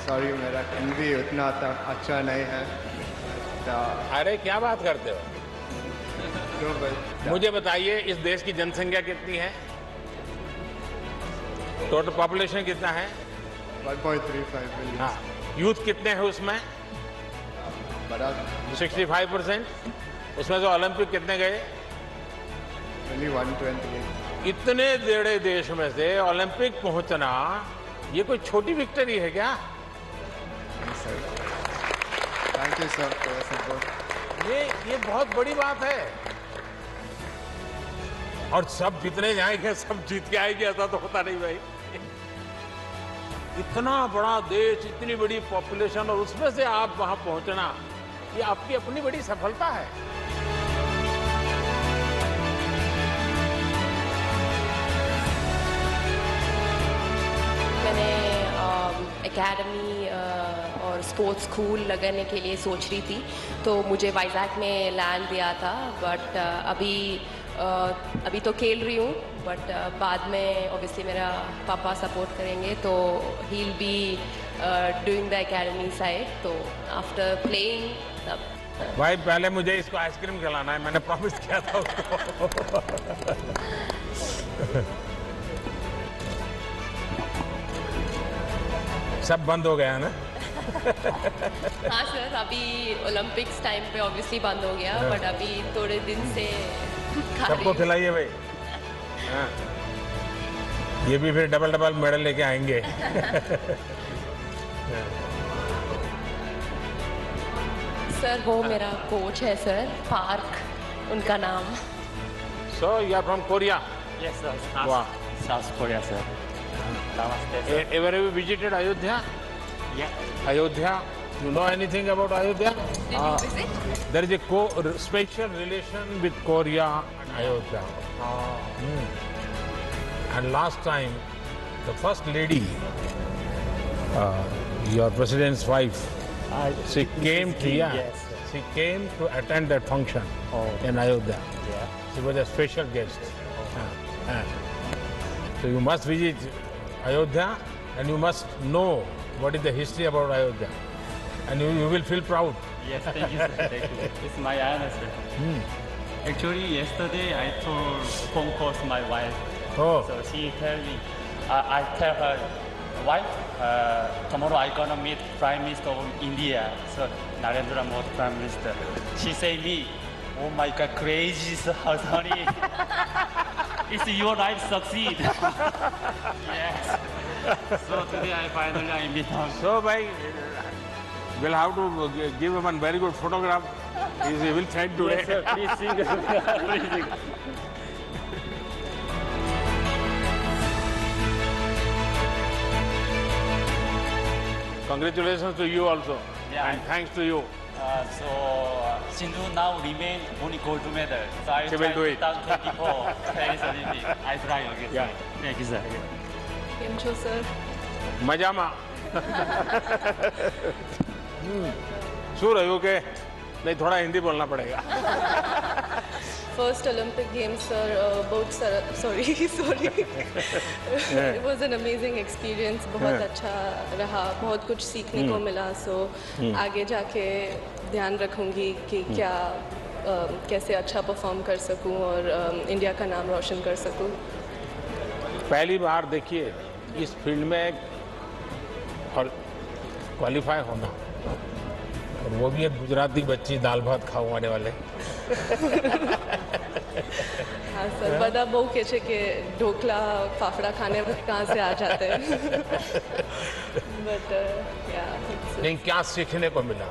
सॉरी मेरा हिंदी उतना अच्छा नहीं है। अरे क्या बात करते हो? मुझे बताइए इस देश की जनसंख्या कितनी है? टोटल पॉपुलेशन कितना है? 1.35 मिलियन। हाँ, यूथ कितने हैं उसमें? 65%। उसमें से ओलंपिक कितने गए? 128। इतने बड़े देश में से ओलंपिक पहुंचना ये कोई छोटी विक्ट्री है क्या? Thank you sir for your support. ये बहुत बड़ी बात है और सब जितने जाएंगे सब जीत के आएंगे ऐसा तो होता नहीं भाई। इतना बड़ा देश, इतनी बड़ी पॉपुलेशन और उसमें से आप वहां पहुंचना ये आपकी अपनी बड़ी सफलता है। मैंने एकेडमी और स्पोर्ट्स स्कूल लगाने के लिए सोच रही थी तो मुझे वाइजैक में लैंड दिया था बट अभी तो खेल रही हूँ बट बाद में ऑब्वियसली मेरा पापा सपोर्ट करेंगे तो he will be doing the academy side तो आफ्टर प्लेइंग तब। भाई पहले मुझे इसको आइसक्रीम खिलाना है, मैंने प्रॉमिस किया था उसको। सब बंद हो गया ना? हाँ सर, अभी ओलंपिक्स टाइम पे ऑब्वियसली बंद हो गया बट अभी थोड़े दिन से सबको खिलाइए भाई। हाँ। ये भी फिर डबल मेडल लेके आएंगे। सर वो मेरा कोच है सर, पार्क उनका नाम। So you are from Korea? Yes sir. Wow. South Korea sir. Namaste sir. Ever have you visited Ayodhya? Yeah. Ayodhya? You know anything about Ayodhya? Did you visit? There is a special relation with Korea and Ayodhya. And last time, the first lady, your president's wife, she came to she came to attend that function in Ayodhya. Yeah. She was a special guest. So you must visit Ayodhya and you must know what is the history about Ayodhya. And you will feel proud. Yes, thank you sir. Thank you. It's my honor sir. Actually, yesterday I told phone call to my wife. Oh. So she tell me, I tell her, wife, tomorrow I gonna meet Prime Minister of India. So Narendra Modi Prime Minister. She say me, oh my God, crazy honey. It's your life succeed. Yes. So today I finally meet her. So bhai, we'll have to give him a very good photograph. He will send today. Yes, sir. Please sing. Please sing. Congratulations to you also. Yeah. And thanks to you. Sindhu now remain only gold medal. So I She try will do it. 2024 Paris Olympic. I try again. Yeah. Thank you, sir. કેમ છો sir? મજામાં. શું રહ્યું કે नहीं, थोड़ा हिंदी बोलना पड़ेगा। फर्स्ट ओलंपिक गेम्स सर, बहुत sorry it was an amazing experience, बहुत अच्छा रहा, बहुत कुछ सीखने को मिला। सो आगे जाके ध्यान रखूंगी कि क्या कैसे अच्छा परफॉर्म कर सकूं और इंडिया का नाम रोशन कर सकूं। पहली बार देखिए इस फील्ड में और क्वालिफाई होना, और वो भी एक गुजराती बच्ची दाल भात खाने वाले। हाँ सर, बड़ा बहु कहते कि ढोकला फाफड़ा खाने में कहाँ से आ जाते हैं। बट नहीं, क्या सीखने को मिला?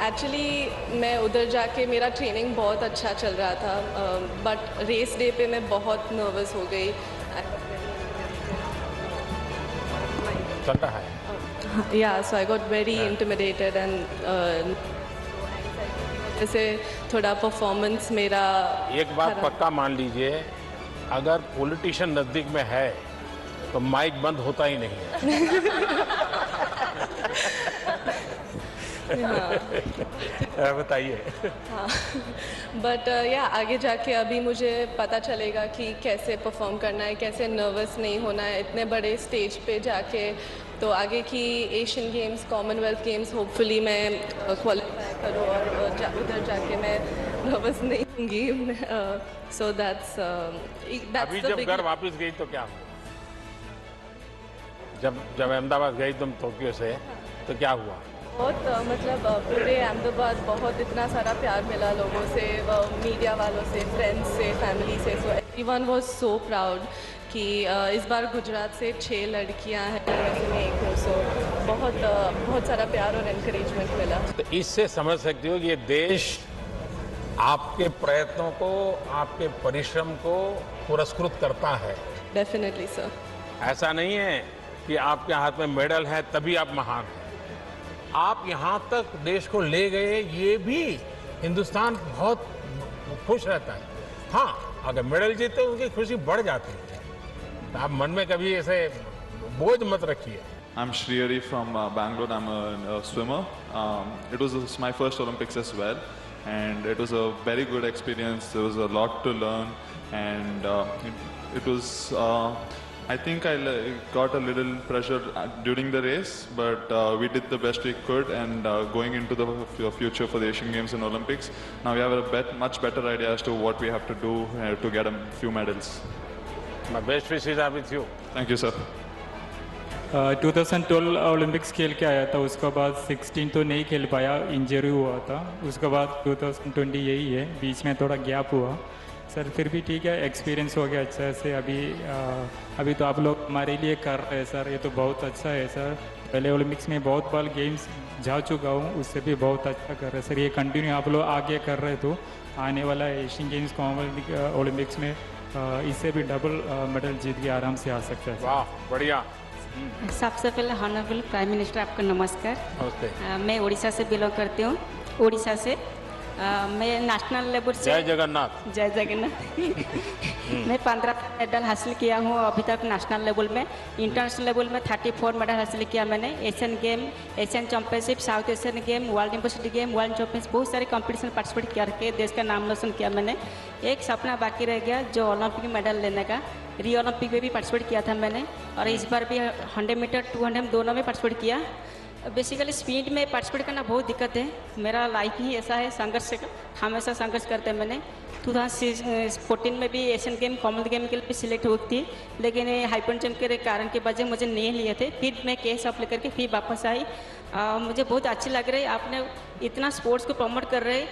एक्चुअली मैं उधर जाके मेरा ट्रेनिंग बहुत अच्छा चल रहा था, बट रेस डे पे मैं बहुत नर्वस हो गई। चल रहा है। Yeah, so I got very intimidated and जैसे थोड़ा परफॉर्मेंस मेरा एक बात पक्का मान लीजिए, अगर पॉलिटिशियन नजदीक में है तो माइक बंद होता ही नहीं है। बताइए। हाँ, बट या आगे जाके अभी मुझे पता चलेगा कि कैसे परफॉर्म करना है, कैसे नर्वस नहीं होना है इतने बड़े स्टेज पे जाके। तो आगे की Asian games, Commonwealth games hopefully मैं क्वालिफाई करूँ और उधर जाके मैं नर्वस नहीं होंगी। सो दैट्स अभी जब घर वापस गई तो क्या हुआ? जब अहमदाबाद गई तुम टोक्यो से, तो क्या हुआ? बहुत मतलब पूरे अहमदाबाद बहुत इतना सारा प्यार मिला लोगों से, मीडिया वालों से, फ्रेंड्स से, फैमिली से। So everyone was so proud कि इस बार गुजरात से 6 लड़कियां हैं, वैसे मैं एक हूँ। सो बहुत सारा प्यार और एनकरेजमेंट मिला। तो इससे समझ सकते हो कि ये देश आपके प्रयत्नों को, आपके परिश्रम को पुरस्कृत करता है। Definitely sir. ऐसा नहीं है कि आपके हाथ में मेडल है तभी आप महान हैं। आप यहाँ तक देश को ले गए, ये भी हिंदुस्तान बहुत खुश रहता है। हाँ, अगर मेडल जीते उनकी खुशी बढ़ जाती है। आप मन में कभी ऐसे बोझ मत रखिए। I'm Shriyari from Bangalore. I'm a swimmer. It was my first Olympics as well, and it was a very good experience. There was a lot to learn, and it was. I think I got a little pressure during the race, but we did the best we could, and going into the future for the Asian Games and Olympics, now we have a much better idea as to what we have to do to get a few medals. My best wishes are with you. Thank you, sir. 2012 Olympics खेल के आया था, उसके बाद 16 तो नहीं खेल पाया, इंजरी हुआ था। उसके बाद 2020 यही है, बीच में थोड़ा गैप हुआ सर। फिर भी ठीक है, एक्सपीरियंस हो गया अच्छा से। अभी तो आप लोग हमारे लिए कर रहे हैं सर, ये तो बहुत अच्छा है सर। पहले ओलंपिक्स में बहुत बार गेम्स जा चुका हूँ, उससे भी बहुत अच्छा कर रहे हैं सर। ये कंटिन्यू आप लोग आगे कर रहे तो आने वाला एशियन गेम्स, कॉमनवेल्थ ओलंपिक्स में इससे भी डबल मेडल जीत के आराम से आ सकता है। वाह, बढ़िया। सबसे पहले हॉनरेबल प्राइम मिनिस्टर आपको नमस्कार। नमस्ते। मैं उड़ीसा से बिलोंग करती हूँ। उड़ीसा से मैं नेशनल लेवल से। जय जगन्नाथ। जय जगन्नाथ। मैं 15 मेडल हासिल किया हूँ अभी तक नेशनल लेवल में। इंटरनेशनल लेवल में 34 मेडल हासिल किया मैंने। Asian game, Asian championship, south Asian game, world university game, world championship, बहुत सारे कंपटीशन पार्टिसिपेट करके देश का नाम रोशन किया मैंने। एक सपना बाकी रह गया जो ओलंपिक मेडल लेने का। रियो ओलंपिक में भी पार्टिसिपेट किया था मैंने, और इस बार भी 100 मीटर, 200 दोनों में पार्टिसिपेट किया। बेसिकली स्पीड में पार्टिसिपेट करना बहुत दिक्कत है। मेरा लाइफ ही ऐसा है, संघर्ष से हमेशा संघर्ष करते हैं मैंने। 2014 में भी एशियन गेम, कॉमनवेल्थ गेम के लिए भी सिलेक्ट हुई थी, लेकिन हाइपरटेंशन के कारण के वजह मुझे नहीं लिए थे। फिर मैं केस अप्लाई करके फिर वापस आई। मुझे बहुत अच्छी लग रही है, आपने इतना स्पोर्ट्स को प्रमोट कर रहे।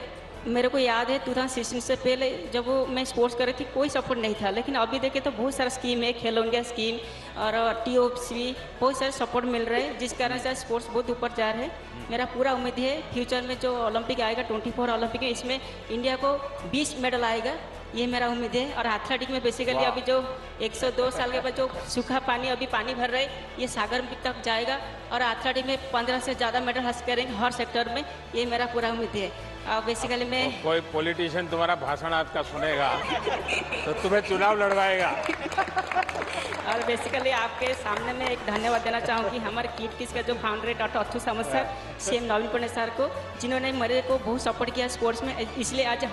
मेरे को याद है 2016 से पहले जब मैं स्पोर्ट्स कर रही थी कोई सपोर्ट नहीं था, लेकिन अभी देखे तो बहुत सारा स्कीम है, खेलो इंडिया स्कीम और TOPC, बहुत सारे सपोर्ट मिल रहे हैं, जिस कारण से स्पोर्ट्स बहुत ऊपर जा रहे हैं। मेरा पूरा उम्मीद है फ्यूचर में जो ओलंपिक आएगा, 24 ओलंपिक है, इसमें इंडिया को 20 मेडल आएगा, ये मेरा उम्मीद है। और एथलेटिक में बेसिकली अभी जो 102 साल के बाद जो सूखा पानी अभी पानी भर रहे, ये सागर तक जाएगा, और एथलेटिक में 15 से ज़्यादा मेडल हासिल करेंगे हर सेक्टर में, ये मेरा पूरा उम्मीद है। बेसिकली मैं कोई पॉलिटिशियन तुम्हारा भाषण आज का सुनेगा तो तुम्हें चुनाव लड़वाएगा। और बेसिकली आपके सामने मैं एक धन्यवाद देना चाहूँगी हमारे किड किस का जो फाउंडर डॉक्टर अथु सामंत सर, सीएम नवीन पटनायक सर को, जिन्होंने मेरे को बहुत सपोर्ट किया स्पोर्ट्स में। इसलिए आज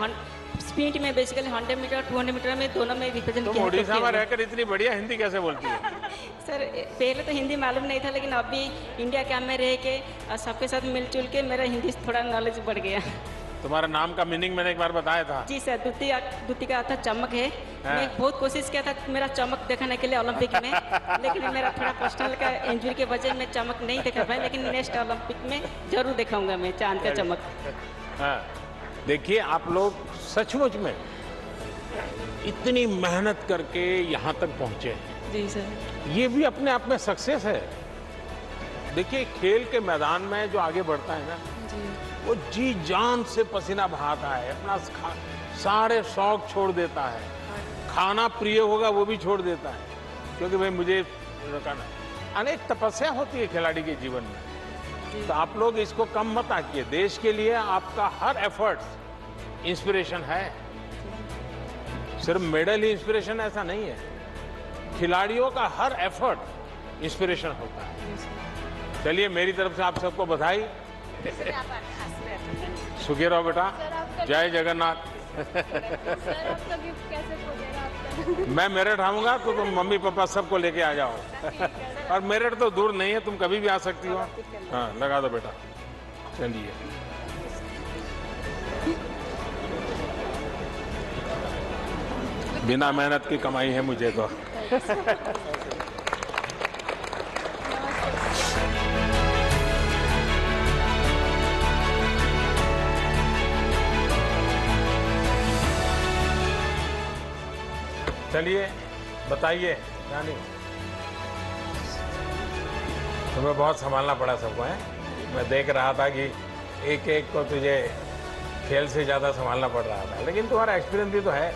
स्पीड में बेसिकली 100 मीटर 200 मीटर में दोनों में रिप्रेजेंट किया। उड़ीसा में रहकर इतनी बढ़िया हिंदी कैसे बोलती है? सर पहले तो हिंदी मालूम नहीं था, लेकिन अभी इंडिया कैंप में रह के सबके साथ मिलजुल के मेरा हिंदी थोड़ा नॉलेज बढ़ गया। तुम्हारा नाम का मीनिंग मैंने एक बार बताया था। जी सर, द्वितीय का अर्थ चमक है। मैं बहुत कोशिश किया था मेरा चमक दिखाने के लिए ओलंपिक में, लेकिन मेरा थोड़ा पर्सनल का इंजरी के वजह में चमक नहीं दिखा पाया, लेकिन नेक्स्ट ओलंपिक में जरूर दिखाऊंगा मैं चांद का चमक। हाँ, देखिए आप लोग सचमुच में इतनी मेहनत करके यहाँ तक पहुँचे हैं। जी सर। ये भी अपने आप में सक्सेस है। देखिए खेल के मैदान में जो आगे बढ़ता है ना, वो जी जान से पसीना बहाता है, अपना सारे शौक छोड़ देता है, खाना प्रिय होगा वो भी छोड़ देता है, क्योंकि भाई मुझे अनेक तपस्या होती है खिलाड़ी के जीवन में। तो आप लोग इसको कम मत आकिए। देश के लिए आपका हर एफर्ट इंस्पिरेशन है। सिर्फ मेडल ही इंस्पिरेशन ऐसा नहीं है, खिलाड़ियों का हर एफर्ट इंस्पिरेशन होता है। चलिए मेरी तरफ से आप सबको बधाई। सुखी रहो बेटा, जय जगन्नाथ। मैं मेरठ आऊंगा तो तुम मम्मी पापा सबको लेके आ जाओ। और मेरठ तो दूर नहीं है, तुम कभी भी आ सकती हो। हाँ लगा दो बेटा। चलिए बिना मेहनत की कमाई है मुझे तो। चलिए बताइए रानी, तुम्हें बहुत संभालना पड़ा सबको है। मैं देख रहा था कि एक एक को तुझे खेल से ज़्यादा संभालना पड़ रहा था, लेकिन तुम्हारा एक्सपीरियंस भी तो है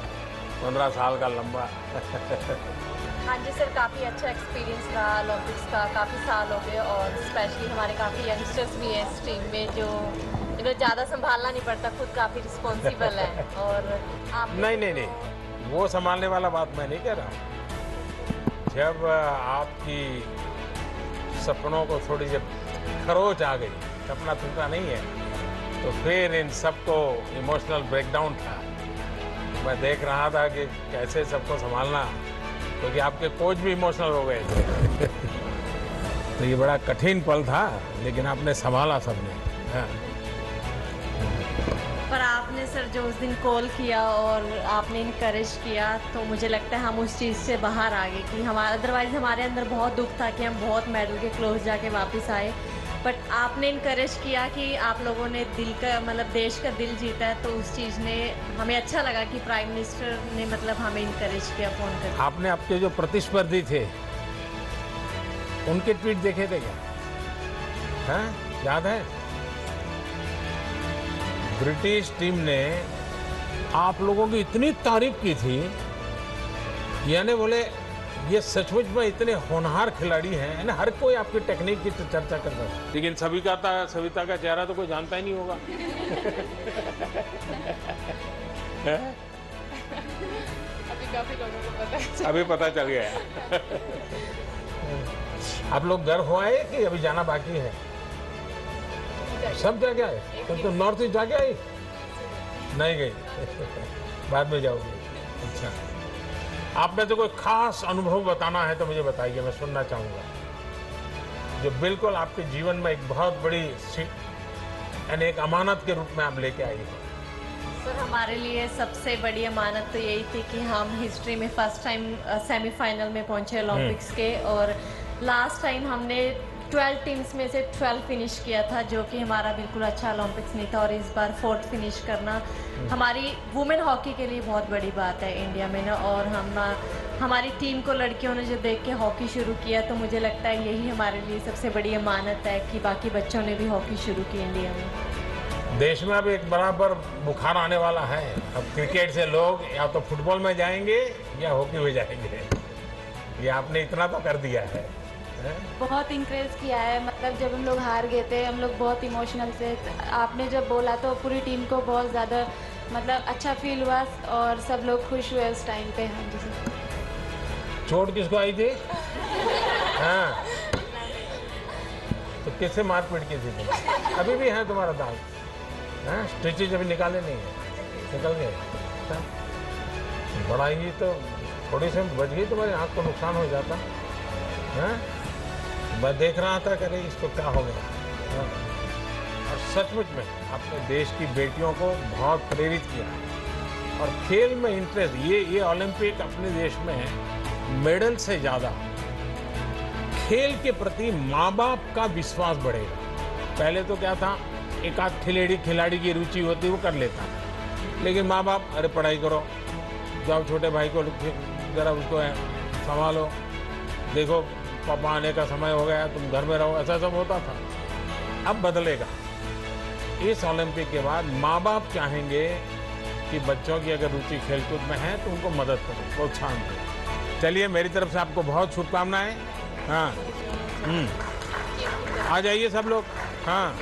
15 साल का लंबा। हाँ जी सर, काफ़ी अच्छा एक्सपीरियंस रहा ओलंपिक्स का। काफ़ी साल हो गए और स्पेशली हमारे काफ़ी यंगस्टर्स भी हैं इस टीम में जो इन्हें ज़्यादा संभालना नहीं पड़ता, खुद काफ़ी रिस्पॉन्सिबल है। और आप नहीं, वो संभालने वाला बात मैं नहीं कह रहा हूँ। जब आपकी सपनों को थोड़ी सी खरोच आ गई, सपना टूटा नहीं है, तो फिर इन सबको इमोशनल ब्रेकडाउन था। मैं देख रहा था कि कैसे सबको संभालना, क्योंकि आपके कोच भी इमोशनल हो गए थे। तो ये बड़ा कठिन पल था, लेकिन आपने संभाला सबने। हाँ। पर आपने सर जो उस दिन कॉल किया और आपने इनकरेज किया, तो मुझे लगता है हम उस चीज़ से बाहर आ गए कि हमारा अदरवाइज़ हमारे अंदर बहुत दुख था कि हम बहुत मेडल के क्लोज जाके वापस आए। बट आपने इनकरेज किया कि आप लोगों ने दिल का मतलब देश का दिल जीता है, तो उस चीज़ ने हमें अच्छा लगा कि प्राइम मिनिस्टर ने मतलब हमें इनकरेज किया फ़ोन करके। आपने आपके जो प्रतिस्पर्धी थे उनके ट्वीट देखे थे क्या? हाँ याद है? ब्रिटिश टीम ने आप लोगों की इतनी तारीफ की थी, यानी बोले ये सचमुच में इतने होनहार खिलाड़ी हैं ना। हर कोई आपकी टेक्निक की चर्चा करता है, लेकिन सविता का चेहरा तो कोई जानता ही नहीं होगा। अभी काफी लोगों को पता है। अभी पता चल गया। आप लोग घर हो आए कि अभी जाना बाकी है? सब जाके आए? तो नॉर्थ ईस्ट जाके आई? नहीं गई? बाद में जाओगे? अच्छा, आप में तो कोई खास अनुभव बताना है तो मुझे बताइए, मैं सुनना चाहूँगा, जो बिल्कुल आपके जीवन में एक बहुत बड़ी यानी एक अमानत के रूप में आप लेके आई हो। सर हमारे लिए सबसे बड़ी अमानत तो यही थी कि हम हिस्ट्री में फर्स्ट टाइम सेमीफाइनल में पहुंचे ओलंपिक्स के, और लास्ट टाइम हमने 12 टीम्स में से 12 फिनिश किया था, जो कि हमारा बिल्कुल अच्छा ओलंपिक्स नहीं था। और इस बार 4th फिनिश करना हमारी वुमेन हॉकी के लिए बहुत बड़ी बात है इंडिया में ना। और हमारी टीम को लड़कियों ने जो देख के हॉकी शुरू किया, तो मुझे लगता है यही हमारे लिए सबसे बड़ी अमानत है कि बाकी बच्चों ने भी हॉकी शुरू की इंडिया में। देश में अब एक बराबर बुखार आने वाला है। अब क्रिकेट से लोग या तो फुटबॉल में जाएंगे या हॉकी में जाएंगे। ये आपने इतना तो कर दिया है। बहुत इंकरेज किया है, मतलब जब हम लोग हार गए थे हम लोग बहुत इमोशनल थे। आपने जब बोला तो पूरी टीम को बहुत ज़्यादा मतलब अच्छा फील हुआ और सब लोग खुश हुए उस टाइम पे। हाँ जी सर। चोट किसको आई थी? हाँ, तो किससे मार पीट की थी तुम? अभी भी है तुम्हारा दाग? हाँ, स्टिचेज अभी निकाले नहीं है? निकल गए? बड़ा ही तो थोड़ी सी बच गई, तुम्हारी आँख को नुकसान हो जाता। हाँ, मैं देख रहा था कि अरे इसको क्या हो गया। हाँ? और सचमुच में अपने देश की बेटियों को बहुत प्रेरित किया है और खेल में इंटरेस्ट। ये ओलंपिक अपने देश में मेडल से ज़्यादा खेल के प्रति माँ बाप का विश्वास बढ़ेगा। पहले तो क्या था, एक आध खिलाड़ी की रुचि होती वो कर लेता, लेकिन माँ बाप अरे पढ़ाई करो, जाओ छोटे भाई को जरा उसको संभालो, देखो पापा आने का समय हो गया तुम घर में रहो, ऐसा सब होता था। अब बदलेगा। इस ओलंपिक के बाद माँ बाप चाहेंगे कि बच्चों की अगर रुचि खेलकूद में है तो उनको मदद करो, प्रोत्साहन दो। चलिए, मेरी तरफ से आपको बहुत शुभकामनाएं। हाँ, आ जाइए सब लोग। हाँ,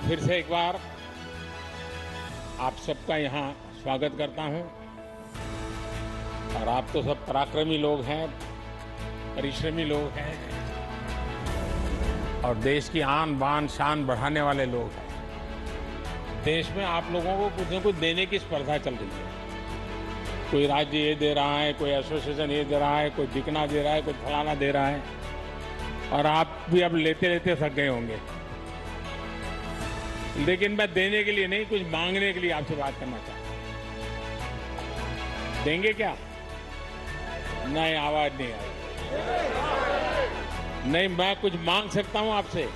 फिर से एक बार आप सबका यहाँ स्वागत करता हूँ। और आप तो सब पराक्रमी लोग हैं, परिश्रमी लोग हैं और देश की आन बान शान बढ़ाने वाले लोग हैं। देश में आप लोगों को कुछ न कुछ देने की स्पर्धा चल रही है। कोई राज्य ये दे रहा है, कोई एसोसिएशन ये दे रहा है, कोई बिकना दे रहा है, कोई फलाना दे रहा है, और आप भी अब लेते लेते थक गए होंगे। लेकिन मैं देने के लिए नहीं, कुछ मांगने के लिए आपसे बात करना चाहता हूं। देंगे क्या? नहीं, आवाज नहीं आई। नहीं, मैं कुछ मांग सकता हूं आपसे,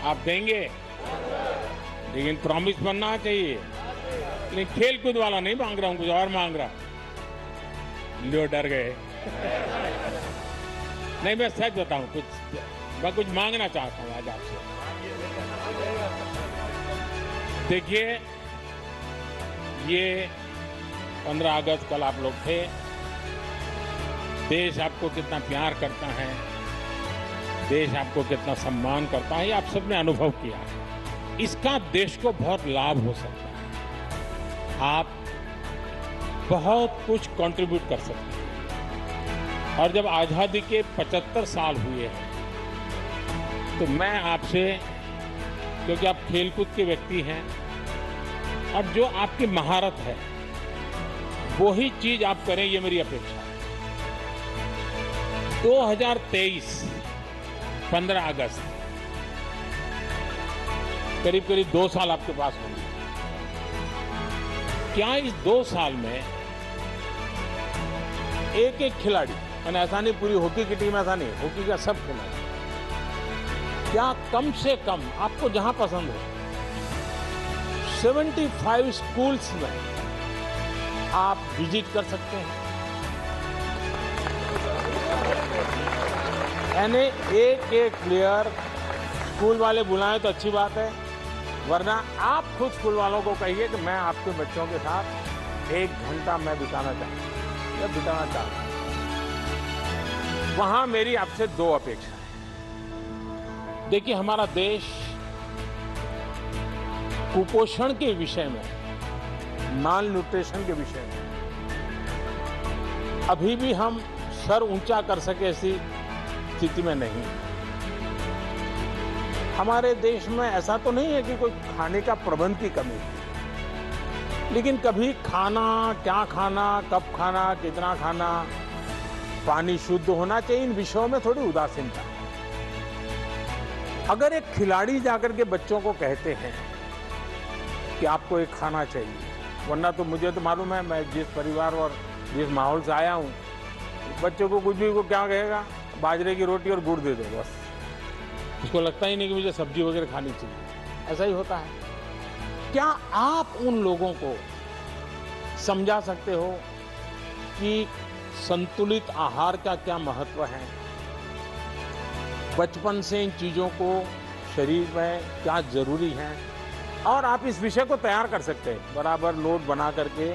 आप देंगे, लेकिन प्रॉमिस बनना चाहिए। लेकिन खेल कूद वाला नहीं मांग रहा हूं, कुछ और मांग रहा हूं। लो, डर गए। नहीं, मैं सच बताऊं, मैं कुछ मांगना चाहता हूं आज आपसे। देखिए, ये 15 अगस्त कल आप लोग थे। देश आपको कितना प्यार करता है, देश आपको कितना सम्मान करता है, ये आप सबने अनुभव किया है। इसका देश को बहुत लाभ हो सकता है। आप बहुत कुछ कंट्रीब्यूट कर सकते हैं। और जब आज़ादी के 75 साल हुए हैं तो मैं आपसे, क्योंकि आप खेलकूद के व्यक्ति हैं और जो आपकी महारत है वही चीज आप करें, ये मेरी अपेक्षा है। 2023 15 अगस्त करीब करीब 2 साल आपके पास होंगे। क्या इस 2 साल में एक एक खिलाड़ी, मैंने ऐसा नहीं पूरी हॉकी की टीम, ऐसा नहीं, हॉकी का सब खिलाड़ी, क्या कम से कम आपको जहां पसंद हो 75 स्कूल्स में आप विजिट कर सकते हैं? यानी एक एक प्लेयर स्कूल वाले बुलाएं तो अच्छी बात है, वरना आप खुद स्कूल वालों को कहिए कि मैं आपके बच्चों के साथ 1 घंटा मैं बिताना चाहता हूं या बिताना चाहता हूं। वहां मेरी आपसे 2 अपेक्षा है। देखिए, हमारा देश कुपोषण के विषय में, माल न्यूट्रिशन के विषय में अभी भी हम सर ऊंचा कर सके ऐसी स्थिति में नहीं। हमारे देश में ऐसा तो नहीं है कि कोई खाने का प्रबंध की कमी है, लेकिन कभी खाना, क्या खाना, कब खाना, कितना खाना, पानी शुद्ध होना चाहिए, इन विषयों में थोड़ी उदासीनता। अगर एक खिलाड़ी जाकर के बच्चों को कहते हैं कि आपको एक खाना चाहिए, वरना तो मुझे तो मालूम है, मैं जिस परिवार और जिस माहौल से आया हूं, बच्चों को कुछ भी को क्या कहेगा, बाजरे की रोटी और गुड़ दे दो बस। उसको लगता ही नहीं कि मुझे सब्जी वगैरह खानी चाहिए। ऐसा ही होता है। क्या आप उन लोगों को समझा सकते हो कि संतुलित आहार का क्या महत्व है? बचपन से इन चीज़ों को शरीर में क्या जरूरी है? और आप इस विषय को तैयार कर सकते हैं, बराबर नोट बना करके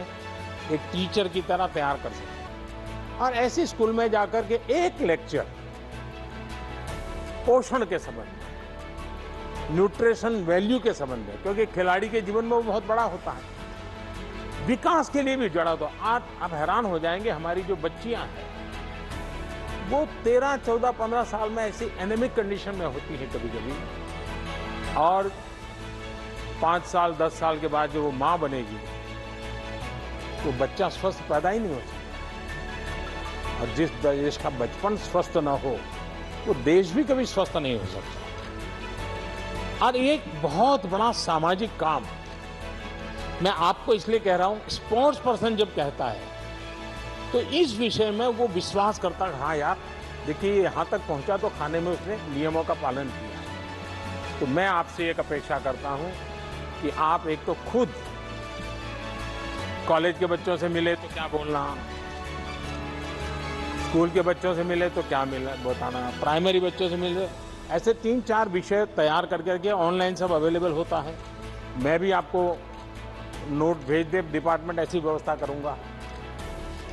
एक टीचर की तरह तैयार कर सकते हैं। और ऐसे स्कूल में जाकर के एक लेक्चर पोषण के संबंध में, न्यूट्रिशन वैल्यू के संबंध में, क्योंकि खिलाड़ी के जीवन में वो बहुत बड़ा होता है, विकास के लिए भी जड़ा। तो आप हैरान हो जाएंगे, हमारी जो बच्चियां हैं वो 13, 14, 15 साल में ऐसी एनेमिक कंडीशन में होती है कभी कभी, और 5 साल 10 साल के बाद जब वो मां बनेगी तो बच्चा स्वस्थ पैदा ही नहीं हो सकता। और जिस देश का बचपन स्वस्थ ना हो वो देश भी कभी स्वस्थ नहीं हो सकता। और एक बहुत बड़ा सामाजिक काम मैं आपको इसलिए कह रहा हूं, स्पोर्ट्स पर्सन जब कहता है तो इस विषय में वो विश्वास करता है, हाँ यार देखिए यहाँ तक पहुँचा तो खाने में उसने नियमों का पालन किया। तो मैं आपसे एक अपेक्षा करता हूँ कि आप एक तो खुद कॉलेज के बच्चों से मिले तो क्या बोलना, स्कूल के बच्चों से मिले तो क्या बताना, प्राइमरी बच्चों से मिले, ऐसे 3-4 विषय तैयार करके ऑनलाइन सब अवेलेबल होता है। मैं भी आपको नोट भेज दे, डिपार्टमेंट ऐसी व्यवस्था करूँगा।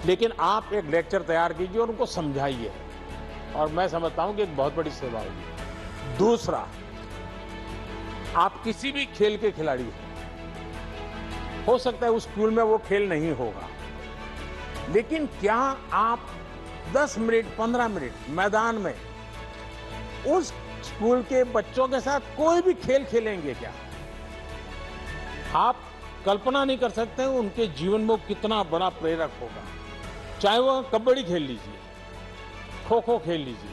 लेकिन आप एक लेक्चर तैयार कीजिए और उनको समझाइए, और मैं समझता हूं कि एक बहुत बड़ी सेवा होगी। दूसरा, आप किसी भी खेल के खिलाड़ी हो सकता है उस स्कूल में वो खेल नहीं होगा, लेकिन क्या आप 10 मिनट 15 मिनट मैदान में उस स्कूल के बच्चों के साथ कोई भी खेल खेलेंगे क्या? आप कल्पना नहीं कर सकते उनके जीवन में कितना बड़ा प्रेरक होगा। चाहे वो कबड्डी खेल लीजिए, खो खो खेल लीजिए,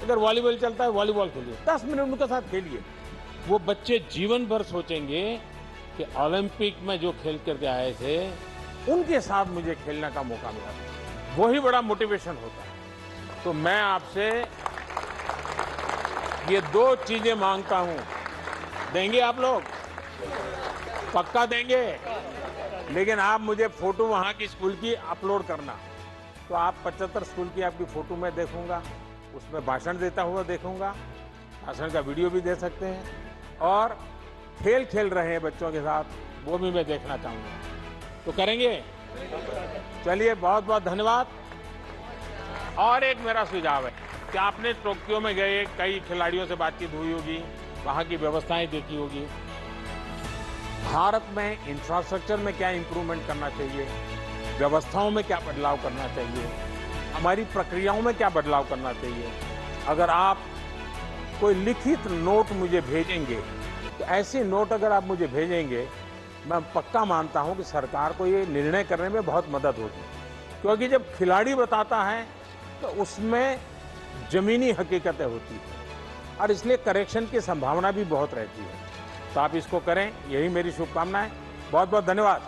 अगर वॉलीबॉल चलता है वॉलीबॉल खेलिए, 10 मिनट उनके साथ खेलिए। वो बच्चे जीवन भर सोचेंगे कि ओलंपिक में जो खेल करके आए थे उनके साथ मुझे खेलने का मौका मिला। वही बड़ा मोटिवेशन होता है। तो मैं आपसे ये 2 चीजें मांगता हूं, देंगे आप लोग? पक्का देंगे? लेकिन आप मुझे फोटो वहां की स्कूल की अपलोड करना। तो आप 75 स्कूल की आपकी फोटो मैं देखूंगा, उसमें भाषण देता हुआ देखूंगा, भाषण का वीडियो भी दे सकते हैं, और खेल खेल रहे हैं बच्चों के साथ वो भी मैं देखना चाहूंगा। तो करेंगे? चलिए, बहुत बहुत धन्यवाद। और एक मेरा सुझाव है कि आपने टोक्यो में गए, कई खिलाड़ियों से बातचीत हुई होगी, वहाँ की व्यवस्थाएं देखी होगी। भारत में इंफ्रास्ट्रक्चर में क्या इंप्रूवमेंट करना चाहिए, व्यवस्थाओं में क्या बदलाव करना चाहिए, हमारी प्रक्रियाओं में क्या बदलाव करना चाहिए। अगर आप कोई लिखित नोट मुझे भेजेंगे, तो ऐसी नोट अगर आप मुझे भेजेंगे, मैं पक्का मानता हूं कि सरकार को ये निर्णय करने में बहुत मदद होगी। क्योंकि जब खिलाड़ी बताता है तो उसमें जमीनी हकीकतें होती हैं, और इसलिए करेक्शन की संभावना भी बहुत रहती है। तो आप इसको करें, यही मेरी शुभकामनाएं। बहुत बहुत धन्यवाद।